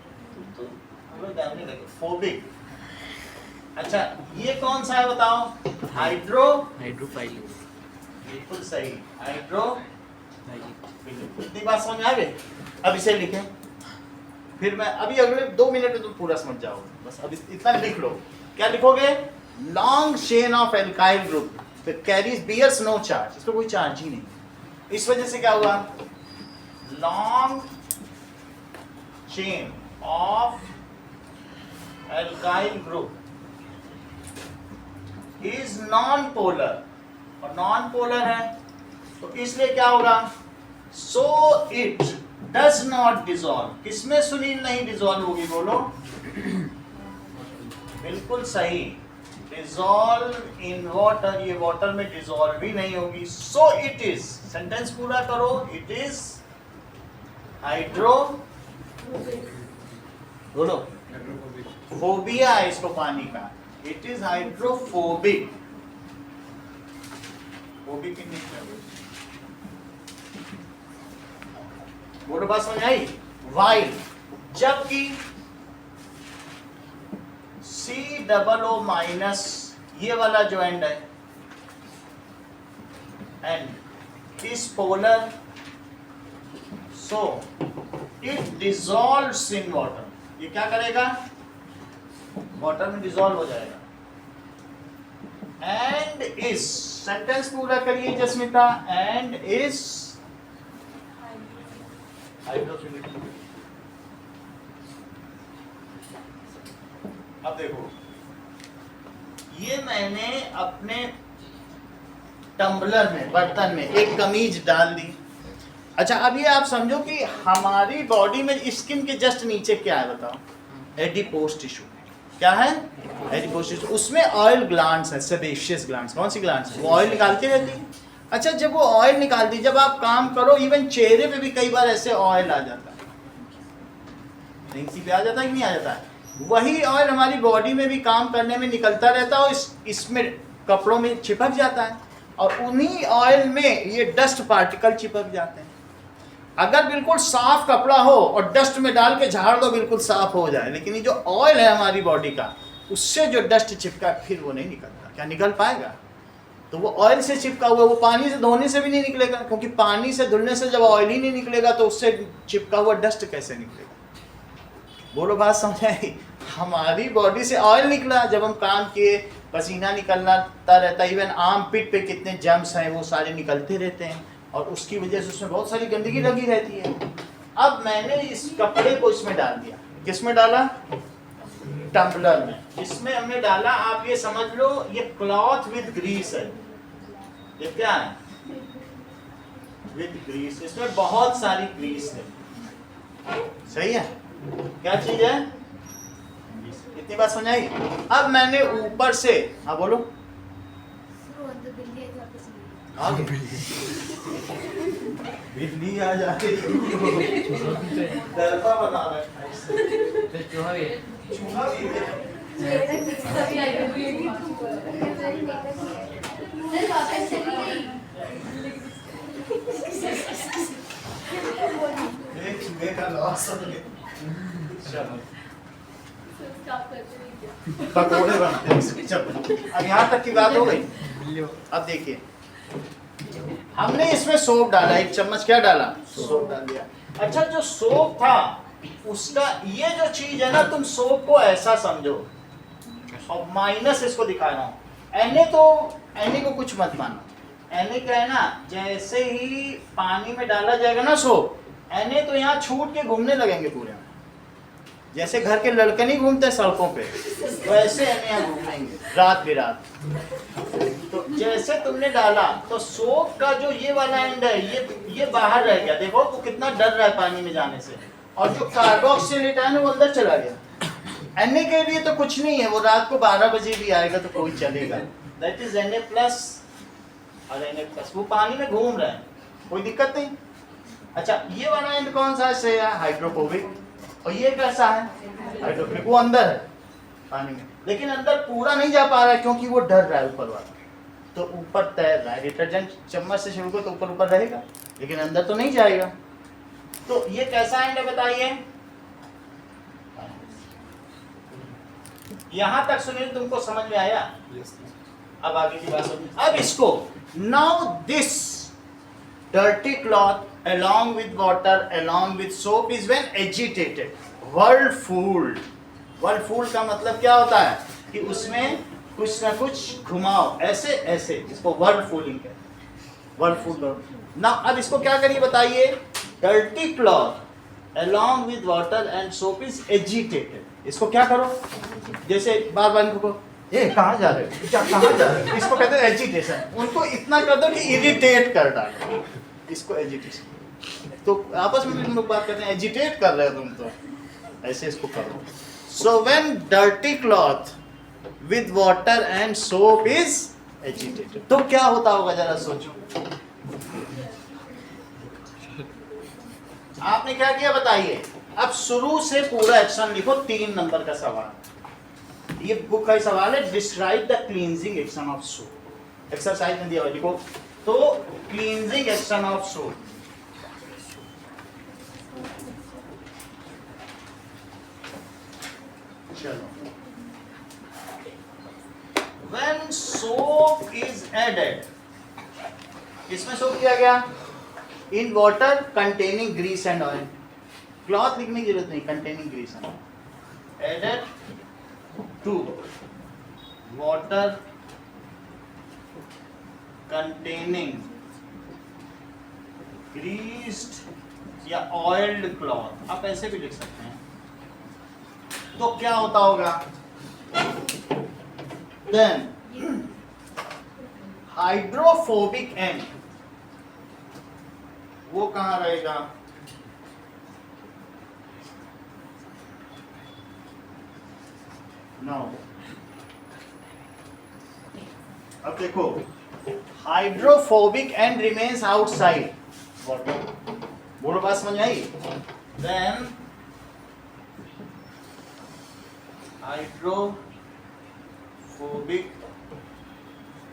फोबिक। अच्छा ये कौन सा है बताओ? हाइड्रो। हाइड्रोफाइलिक। बिल्कुल सही, हाइड्रोफाइलिक। इतनी बात समझ आ गई? अब इसे लिखें, फिर मैं अभी अगले 2 मिनट में तुम पूरा समझ जाओगे, बस अभी इतना लिख लो। क्या लिखोगे? Long chain of alkyl group carries bears no charge, इसको कोई चार्ज ही नहीं। इस वजह से क्या हुआ? Long chain of alkyl group is non polar, और नॉन पोलर है तो इसलिए क्या होगा? So it does not dissolve. किसमें सुनील नहीं डिसॉल्व होगी बोलो? बिल्कुल सही, डिसॉल्व इन वाटर, ये वाटर में डिसॉल्व ही नहीं होगी। सो इट इज, सेंटेंस पूरा करो, इट इज हाइड्रो, बोलो, फोबिया है इसको पानी का, it is hydrophobic. Phobic English में बोलो, बात समझ आई? वाइल, जबकि COO माइनस ये वाला जो एंड है, and is polar, so it dissolves in water. ये क्या करेगा? वाटर में डिसॉल्व हो जाएगा। एंड इज, सेंटेंस पूरा करिए जस्मिता, एंड इज हाइड्रोफिलिक। अब देखो, ये मैंने अपने टम्बलर में, बर्तन में एक कमीज डाल दी। अच्छा अब ये आप समझो कि हमारी बॉडी में स्किन के जस्ट नीचे क्या है बताओ? Adipose tissue. क्या है? Adipose tissue. उसमें ऑयल ग्लैंड्स है, सेबेशियस ग्लैंड्स। कौन सी ग्लैंड्स है? वो ऑयल निकालती रहती है। अच्छा जब वो ऑयल निकालती, जब आप काम करो, इवन चेहरे पे भी कई बार ऐसे ऑयल आ जाता है, रिंकी पे आ जाता है कि नहीं आ जाता है? वही ऑयल हमारी बॉडी में भी काम करने में निकलता रहता है और इसमें कपड़ों में चिपक जाता है, और उन्हीं ऑयल में ये डस्ट पार्टिकल चिपक जाते हैं। अगर बिल्कुल साफ कपड़ा हो और डस्ट में डाल के झाड़ दो, बिल्कुल साफ हो जाए, लेकिन ये जो ऑयल है हमारी बॉडी का, उससे जो डस्ट चिपका फिर वो नहीं निकलता। क्या निकल पाएगा? तो वो ऑयल से चिपका हुआ, वो पानी से धोने से भी नहीं निकलेगा, क्योंकि पानी से धुलने से जब ऑयल ही नहीं निकलेगा तो उससे चिपका हुआ डस्ट कैसे निकलेगा? बोलो, बात समझ आई? हमारी बॉडी से ऑयल निकला, जब हम काम किए, पसीना निकलता रहता है, इवन आर्म पिट पे कितने जर्म्स हैं वो सारे निकलते रहते हैं, और उसकी वजह से उसमें बहुत सारी गंदगी लगी रहती है। अब मैंने इस कपड़े को इसमें डाल दिया। किसमें डाला? टम्बलर में। इसमें हमने डाला, आप ये समझ लो, ये क्लॉथ विद ग्रीस है। ये क्या है? With grease. इसमें बहुत सारी ग्रीस है। सही है? क्या चीज है? इतनी बात समझ आई? अब मैंने ऊपर से, हाँ बोलो, बिल्ली आ जाती दरपा बना रखा है, चूहा भी चूहे का लॉस हो गया। चलो पकौड़े बनते हैं इसके। चलो अब यहाँ तक की बात हो गई। अब देखिए, हमने इसमें सोप डाला, 1 चम्मच क्या डाला? सोप डाल दिया। अच्छा जो सोप था उसका, ये जो चीज है ना, तुम सोप को ऐसा समझो, और माइनस इसको दिखा रहा हूँ। एने को कुछ मत मानो। एने क्या है ना, जैसे ही पानी में डाला जाएगा ना सोप, एने तो यहाँ छूट के घूमने लगेंगे पूरे में, जैसे घर के लड़के नहीं घूमते सड़कों पे, वैसे एने यहाँ घूमेंगे रात बिरात। तो जैसे तुमने डाला तो सोप का जो ये वाला एंड है, ये बाहर रह गया। देखो वो कितना डर रहा है पानी में जाने से, और जो कार्बोक्सिलेट है ना वो अंदर चला गया। एन के लिए तो कुछ नहीं है, वो रात को 12 बजे भी आएगा तो कोई चलेगा। दैट इज Na प्लस और Na प्लस, वो पानी में घूम रहे हैं, कोई दिक्कत नहीं। अच्छा ये वाला एंड कौन सा है? हाइड्रोफोबिक। और ये कैसा है? हाइड्रोफिलिक। वो अंदर है पानी में, लेकिन अंदर पूरा नहीं जा पा रहा है क्योंकि वो डर रहा है ऊपर वाला, तो ऊपर तैर रहा है। डिटर्जेंट चम्मच से शुरू को तो ऊपर ऊपर रहेगा, लेकिन अंदर तो नहीं जाएगा। तो ये कैसा एंड है बताइए? यहां तक सुनील तुमको समझ में आया? Yes. अब आगे की बात सुनिए। अब इसको now this dirty cloth along with water along with soap is when agitated, whirlpool का मतलब क्या होता है कि उसमें कुछ ना कुछ घुमाओ, ऐसे ऐसे, इसको whirlpooling कहते हैं। whirlpool ना। अब इसको क्या करिए बताइए? dirty cloth along with water and soap is agitated, इसको क्या करो? जैसे बार बार इनको ए कहाँ जा रहे हो, क्या कहाँ जा रहे हो, इसको कहते हैं एजिटेशन। उनको इतना कर दो कि इरिटेट कर डालो, इसको एजिटेशन। तो आपस में भी हम लोग बात करते हैं, एजिटेट कर रहे हो तुम, तो ऐसे इसको करो। So when dirty cloth with water and soap is agitated, तो क्या होता होगा जरा सोचो। आपने क्या किया बताइए? अब शुरू से पूरा एक्शन लिखो, 3 नंबर का सवाल। ये बुक का सवाल है, describe the cleansing action of soap. Exercise में दिया हुआ, लिखो तो क्लींजिंग एक्शन ऑफ सोप। चलो, व्हेन सोप इज एडेड, इसमें सोप किया गया in water containing grease and oil. Cloth लिखने की जरूरत नहीं, containing grease and oil. Added to water containing greased या ऑयल्ड क्लॉथ, आप ऐसे भी लिख सकते हैं। तो क्या होता होगा? देन हाइड्रोफोबिक एंड, वो कहां रहेगा? नो, अब देखो, hydrophobic and remains outside water. बोलो, बात समझ आई? देन हाइड्रोफोबिक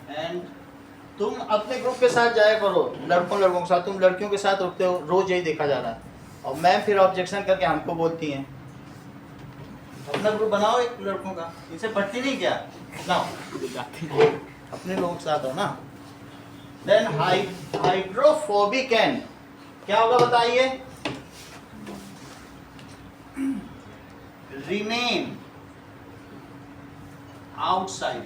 एंड, तुम अपने ग्रुप के साथ जाया करो, लड़कों के साथ, तुम लड़कियों के साथ रुकते हो, रोज यही देखा जा रहा है। और मैम फिर ऑब्जेक्शन करके हमको बोलती हैं, अपना ग्रुप बनाओ एक लड़कों का, इनसे पढ़ती नहीं क्या? बनाओ, अपने लोगों के साथ हो ना। देन हाइड्रोफोबिक एंड क्या होगा बताइए? रिमेन आउटसाइड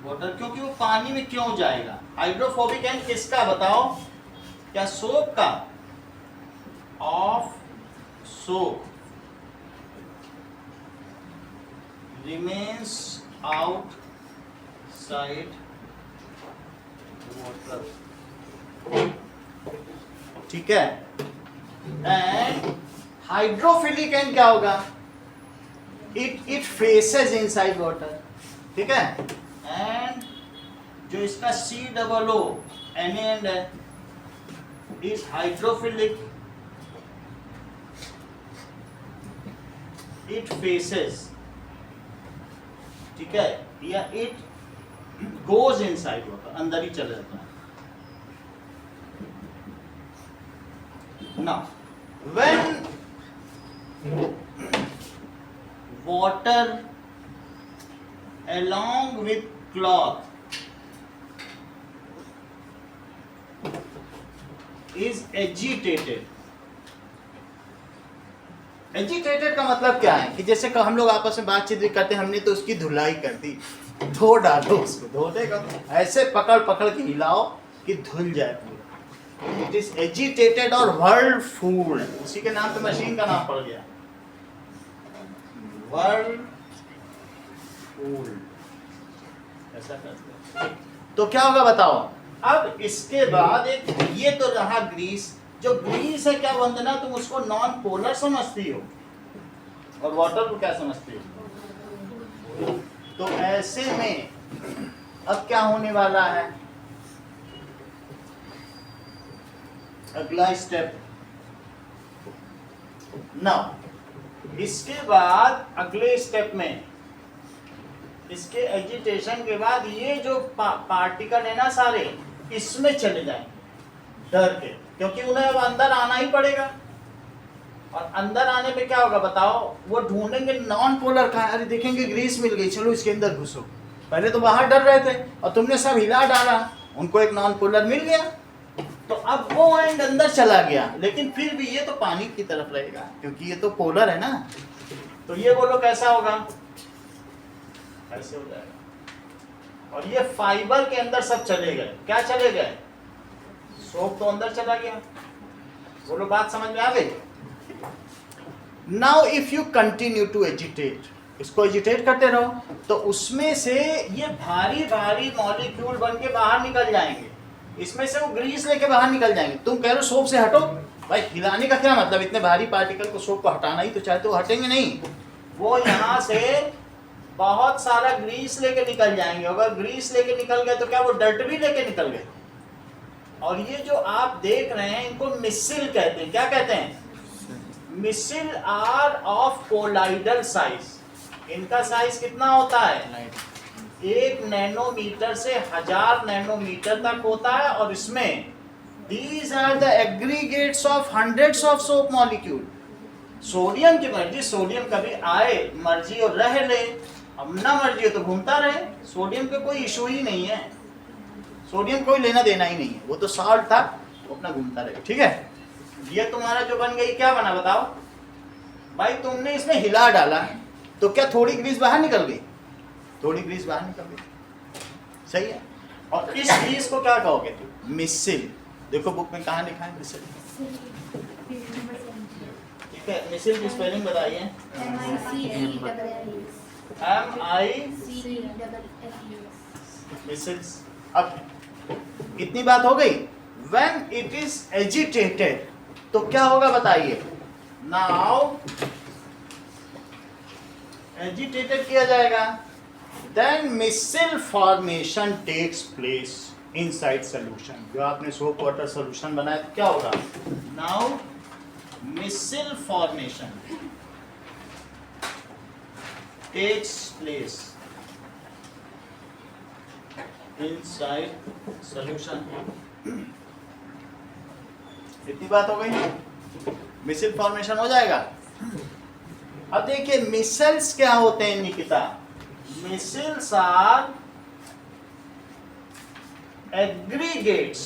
वाटर, क्योंकि वो पानी में क्यों जाएगा? हाइड्रोफोबिक एंड किसका बताओ? क्या सोप का? Of soap remains outside water, ठीक है। एंड हाइड्रोफिलिक एंड क्या होगा? इट फेसेस इनसाइड वाटर, ठीक है। एंड जो इसका COO एंड है, इज हाइड्रोफिलिक, इट फेसेस, ठीक है, या इट गोज इनसाइड वाटर, अंदर ही चले जाता है। Now when water along with cloth is agitated, agitated का मतलब क्या है? कि जैसे हम लोग आपस में बातचीत भी करते हैं, हमने तो उसकी धुलाई कर दी, धो डालो उसको, धो देगा, ऐसे पकड़ पकड़ के हिलाओ कि धुल जाए पूरा। इट इज एजिटेटेड और whirlpool, उसी के नाम पे मशीन का नाम पड़ गया, whirlpool, ऐसा करते हैं। तो क्या होगा बताओ? अब इसके बाद एक, ये तो रहा ग्रीस। जो ग्रीस है क्या वंदना, तुम उसको नॉन पोलर समझती हो, और वाटर को क्या समझती हो? तो ऐसे में अब क्या होने वाला है? अगला स्टेप, नाउ इसके बाद अगले स्टेप में, इसके एजिटेशन के बाद ये जो पार्टिकल है ना सारे, इसमें चले जाएंगे। डर के, क्योंकि उन्हें अब अंदर आना ही पड़ेगा। और अंदर आने पे क्या होगा बताओ, वो ढूंढेंगे नॉन पोलर कहाँ है, अरे देखेंगे ग्रीस मिल गई, चलो इसके अंदर घुसो। पहले तो बाहर डर रहे थे और तुमने सब हिला डाला, उनको एक नॉन पोलर मिल गया, तो अब वो एंड अंदर चला गया, लेकिन फिर भी ये तो पानी की तरफ रहेगा क्योंकि ये तो पोलर है ना। तो ये बोलो कैसा होगा, ऐसे हो जाएगा। और ये फाइबर के अंदर सब चले गए, क्या चले गए, सोप तो अंदर चला गया। बोलो बात समझ में आ गई। Now if you continue to agitate, इसको एजिटेट करते रहो तो उसमें से ये भारी भारी मॉलिक्यूल बन के बाहर निकल जाएंगे, इसमें से वो ग्रीस लेके बाहर निकल जाएंगे। तुम कह रहे हो सोप से हटो, भाई हिलाने का क्या मतलब, इतने भारी पार्टिकल को सोप को हटाना ही तो चाहते हो, हटेंगे नहीं। वो यहाँ से बहुत सारा ग्रीस लेके निकल जाएंगे, अगर ग्रीस लेके निकल गए तो क्या वो डर्ट भी लेके निकल गए। और ये जो आप देख रहे हैं इनको मिसिल कहते हैं, क्या कहते हैं, micelles are of colloidal size. इनका साइज कितना होता है, 1 नैनोमीटर से 1000 नैनोमीटर तक होता है। और इसमें these are the aggregates of hundreds of soap molecule। Sodium की मर्जी, सोडियम कभी आए मर्जी और रह ले, अब ना मर्जी हो तो घूमता रहे, सोडियम पे कोई इशू ही नहीं है, सोडियम कोई लेना देना ही नहीं है, वो तो सॉल्ट था, वो अपना घूमता रहे। ठीक है, ये तुम्हारा जो बन गई क्या बना बताओ भाई, तुमने इसमें हिला डाला तो क्या थोड़ी ग्रीस बाहर निकल गई, थोड़ी ग्रीस बाहर निकल गई, सही है। और इस ग्रीस को क्या कहोगे तुम, मिसिल। देखो बुक में कहाँ लिखा है मिसिल, ठीक है। मिसिल की स्पेलिंग बताइए, मिसिल्स। अब इतनी बात हो गई। When it is agitated तो क्या होगा बताइए, नाउ एजिटेटेड किया जाएगा, then micelle formation takes place inside solution. जो आपने सोप वाटर सॉल्यूशन बनाया तो क्या होगा, now micelle formation takes place inside solution. इतनी बात हो गई, मिसिल फॉर्मेशन हो जाएगा। अब देखिए मिसल्स क्या होते हैं निकिता, मिसल्स आर एग्रीगेट्स।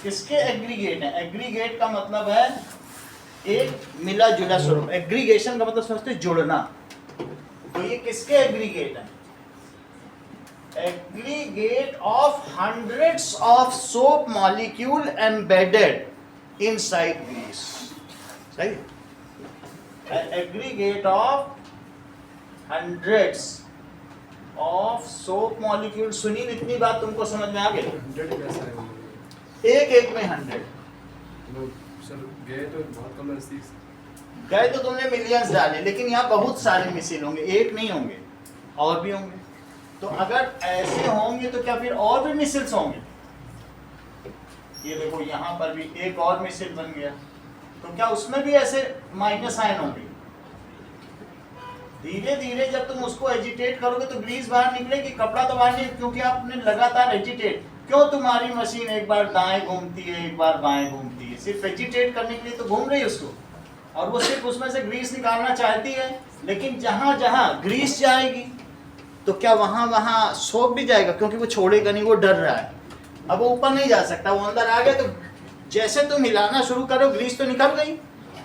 किसके एग्रीगेट है, एग्रीगेट का मतलब है एक मिला जुला स्वरूप, एग्रीगेशन का मतलब समझते जुड़ना, तो ये किसके एग्रीगेट है, aggregate of hundreds of soap molecule embedded inside grease। सही, aggregate of hundreds of soap molecule। Sunil इतनी बात तुमको समझ में आ गई, 100 कैसा है वो? एक एक में 100 वो सर गए तो बहुत कम नजदीक गए तो तुमने मिलियंस डाले, लेकिन यहाँ बहुत सारे मिसिल होंगे, एक नहीं होंगे, और भी होंगे। तो अगर ऐसे होंगे तो क्या फिर और भी मिसिल्स होंगे, ये देखो यहाँ पर भी एक और मिसिल बन गया, तो क्या उसमें भी ऐसे माइनस आयन होंगे। धीरे धीरे जब तुम उसको एजिटेट करोगे तो ग्रीस बाहर निकलेगी, कपड़ा तो बाहर नहीं, क्योंकि आपने लगातार एजिटेट। क्यों तुम्हारी मशीन एक बार दाएं घूमती है एक बार बाएं घूमती है, सिर्फ एजिटेट करने के लिए तो घूम रही है उसको, और वो सिर्फ उसमें से ग्रीस निकालना चाहती है। लेकिन जहां जहां ग्रीस जाएगी तो क्या वहां वहां सोप भी जाएगा, क्योंकि वो छोड़ेगा नहीं, वो डर रहा है, अब वो ऊपर नहीं जा सकता, वो अंदर आ गया। तो जैसे तुम हिलाना शुरू करो ग्रीस तो निकल गई,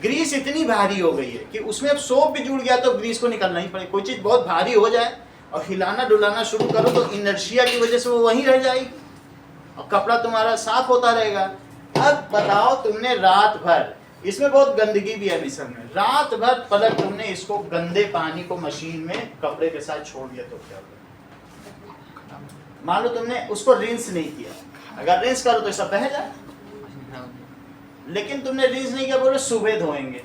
ग्रीस इतनी भारी हो गई है कि उसमें अब सोप भी जुड़ गया, तो ग्रीस को निकलना ही पड़े। कोई चीज़ बहुत भारी हो जाए और हिलाना डुलाना शुरू करो तो इनर्शिया की वजह से वो वहीं रह जाएगी और कपड़ा तुम्हारा साफ होता रहेगा। अब बताओ तुमने रात भर, इसमें बहुत गंदगी भी है मिसल में, रात भर पलक तुमने इसको गंदे पानी को मशीन में कपड़े के साथ छोड़ दिया तो क्या होगा, मान लो तुमने उसको रिंस नहीं किया, अगर रिंस करो तो सब बह जाए, लेकिन तुमने रिंस नहीं किया, बोलो सुबह धोएंगे,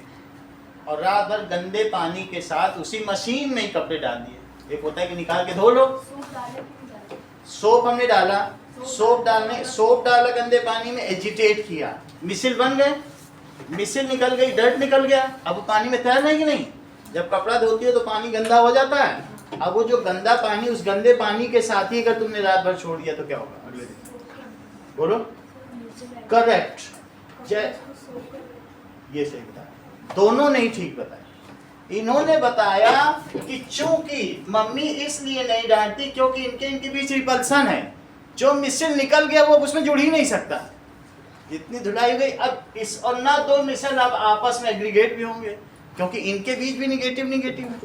और रात भर गंदे पानी के साथ उसी मशीन में ही कपड़े डाल दिए। एक होता है कि निकाल के धो लो, सोप हमने डाला, सोप डाला गंदे पानी में, एजिटेट किया, मिसिल बन गए, मिसिल निकल गई, डर्ट निकल गया, अब पानी में तैर रही कि नहीं। जब कपड़ा धोती है तो पानी गंदा हो जाता है, अब वो जो गंदा पानी उस गंदे पानी के साथ ही अगर तुमने रात भर छोड़ दिया तो क्या होगा अगले दिन, बोलो करेक्ट। ये सही बताया, दोनों नहीं ठीक बताया। इन्होंने बताया कि चूंकि मम्मी इसलिए नहीं डांटती क्योंकि इनके बीच रिपल्सन है, जो मिसल निकल गया वो उसमें जुड़ ही नहीं सकता, जितनी धुलाई गई। अब इस और ना दो मिसल अब आपस में एग्रीगेट भी होंगे क्योंकि इनके बीच भी निगेटिव है।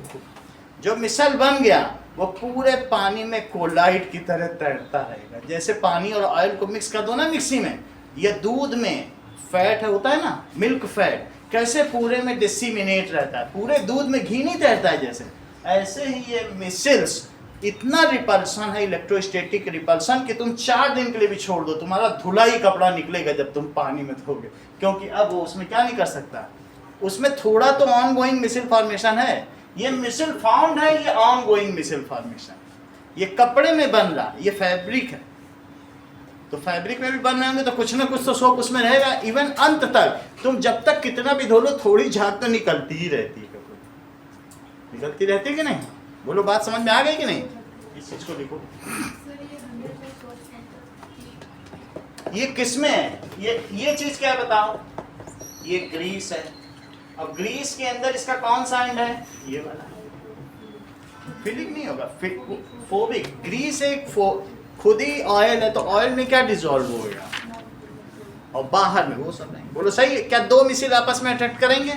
जो मिसल बन गया वो पूरे पानी में कोलाइड की तरह तैरता रहेगा। जैसे पानी और ऑयल को मिक्स कर दो ना मिक्सी में, ये दूध में फैट होता है ना, मिल्क फैट, कैसे पूरे में डिसिमिनेट रहता है, पूरे दूध में घी नहीं तैरता है जैसे, ऐसे ही ये मिसिल्स इतना रिपल्सन है, इलेक्ट्रोस्टैटिक रिपल्सन, कि तुम 4 दिन के लिए भी छोड़ दो, तुम्हारा धुलाई कपड़ा निकलेगा जब तुम पानी में धोगे, क्योंकि अब वो उसमें क्या नहीं कर सकता, उसमें थोड़ा तो ऑन गोइंग मिसिल फॉर्मेशन है। ये मिसिल फाउंड है, ये ऑन गोइंग मिसिल फॉर्मेशन, ये कपड़े में बन रहा, ये फैब्रिक है, तो फैब्रिक में भी बन रहे होंगे तो कुछ ना कुछ तो सोप उसमें रहेगा। इवन अंत तक तुम जब तक कितना भी धो लो थोड़ी झाग तो निकलती ही रहती है, निकलती रहती है कि नहीं? बोलो, बात समझ में आ गई कि नहीं? इस चीज को लिखो। ये किसमें है? ये चीज क्या है बताओ? ये ग्रीस है। अब ग्रीस के अंदर इसका कौन सा एंड है? ये वाला। फिलिक नहीं होगा, फोबिक। ग्रीस एक खुद ही ऑयल है, तो ऑयल में क्या डिसॉल्व होगा और बाहर में वो सब नहीं। बोलो सही है? क्या दो मिसिल आपस में अटैक करेंगे?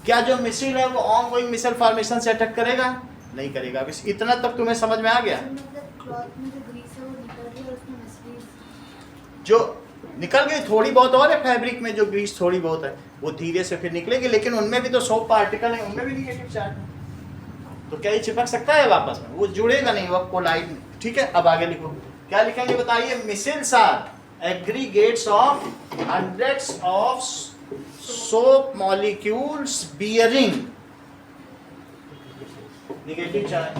क्या जो मिसिल है वो ऑन गोइंग मिसिल फॉर्मेशन से अटैक करेगा? नहीं करेगा। अब इतना तक तुम्हें समझ में आ गया? जो निकल गई थोड़ी बहुत और है फैब्रिक में, जो ग्रीस थोड़ी बहुत है वो धीरे से फिर निकलेगी, लेकिन उनमें भी तो सोप पार्टिकल है, उनमें भी निगेटिव चार्ज है, तो क्या ये चिपक सकता है वापस में? वो जुड़ेगा नहीं, वो कोलाइड में। ठीक है, अब आगे लिखो, क्या लिखेंगे बताइए? Micelles are aggregates of hundreds of soap molecules bearing negative charge,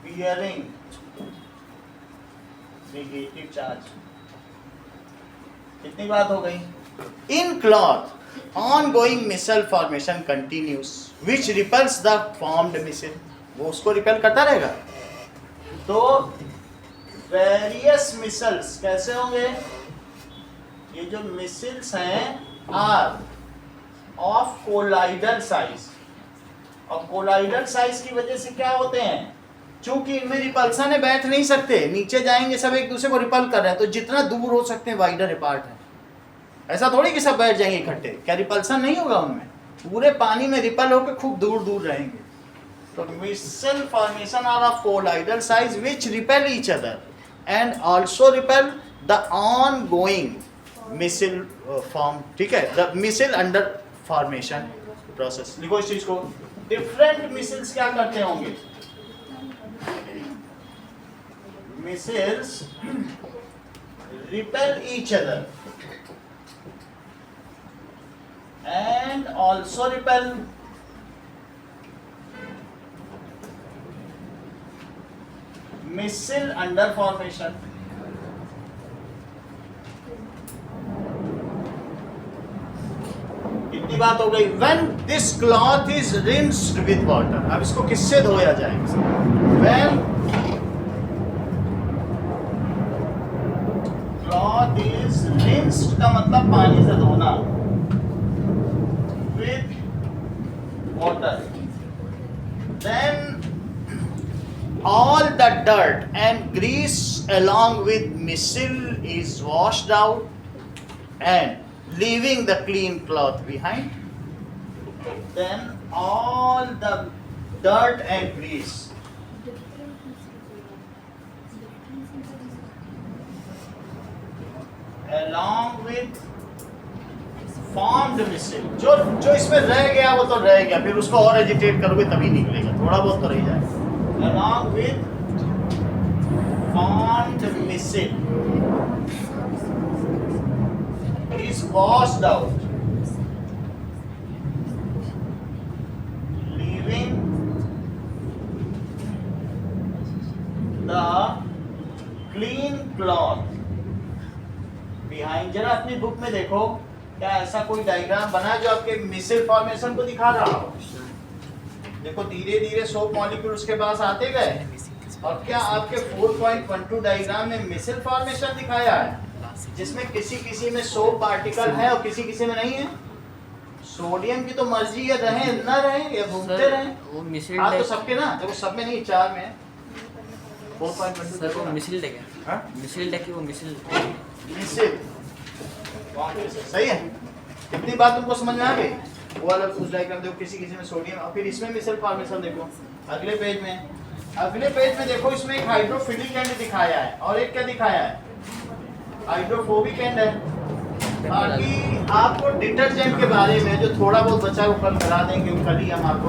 bearing negative charge. कितनी बात हो गई? In cloth ongoing missile formation continues which repels the formed missile, वो उसको रिपेल करता रहेगा। तो वेरियस मिसल्स कैसे होंगे? ये जो मिसिल्स हैं आर ऑफ कोलाइडल साइज, और कोलाइडल साइज की वजह से क्या होते हैं? चूंकि इनमें रिपल्सन है, बैठ नहीं सकते, नीचे जाएंगे सब एक दूसरे को रिपल कर रहे हैं, तो जितना दूर हो सकते हैं वाइडर अपार्ट है। ऐसा थोड़ी कि सब बैठ जाएंगे इकट्ठे, क्या रिपल्सन नहीं होगा उनमें? पूरे पानी में रिपल होकर खूब दूर दूर रहेंगे। तो micelle formation are of colloidal size which repel each other and also repel the ongoing micelle form. ठीक है, the micelle under formation process. लिखो इस चीज को। डिफरेंट मिसिल्स क्या करते होंगे? Micelles repel each other and also repel missile under formation। इतनी बात हो गई। When this cloth is rinsed with water, अब इसको किससे धोया जाएगा? When cloth is rinsed का मतलब पानी से धोना, with water, then all the dirt and grease along with missile is washed out and leaving the clean cloth behind. Then all the dirt and grease along with formed missile, जो इसमें रह गया वो तो रह गया, फिर उसको और एजिटेट करोगे तभी निकलेगा, थोड़ा बहुत तो रह जाएगा। Along with formed missile is washed out leaving the clean cloth behind. जरा अपनी बुक में देखो, क्या ऐसा कोई डायग्राम बना है जो आपके मिसिल फॉर्मेशन को दिखा रहा हो? देखो धीरे धीरे सोप मॉलिक्यूल उसके पास आते गए, और क्या आपके 4.12 डायग्राम में मिसल फॉर्मेशन दिखाया है, जिसमें किसी किसी में सोप पार्टिकल है और किसी किसी में नहीं है? सोडियम की तो मर्जी है, रहे ना रहे या घूमते रहे। वो मिसिल हाँ तो सबके ना, देखो सब में नहीं, 4 में है। 4.12 सर वो मिसिल है क्या? हाँ? मिसिल है कि वो मिसिल मिसल सही है। इतनी बात तुमको समझ में आ गई? वो वाला उस डायग्राम देखो, किसी किसी में सोडियम और फिर इसमें मिसल फॉर्मेशन देखो। अगले पेज में देखो, इसमें एक हाइड्रोफिलिक एंड दिखाया है और एक क्या दिखाया है? हाइड्रोफोबिक एंड है। बाकी आपको डिटर्जेंट के बारे में जो थोड़ा बहुत बचा है वो कल करा देंगे, कल ही हम आपको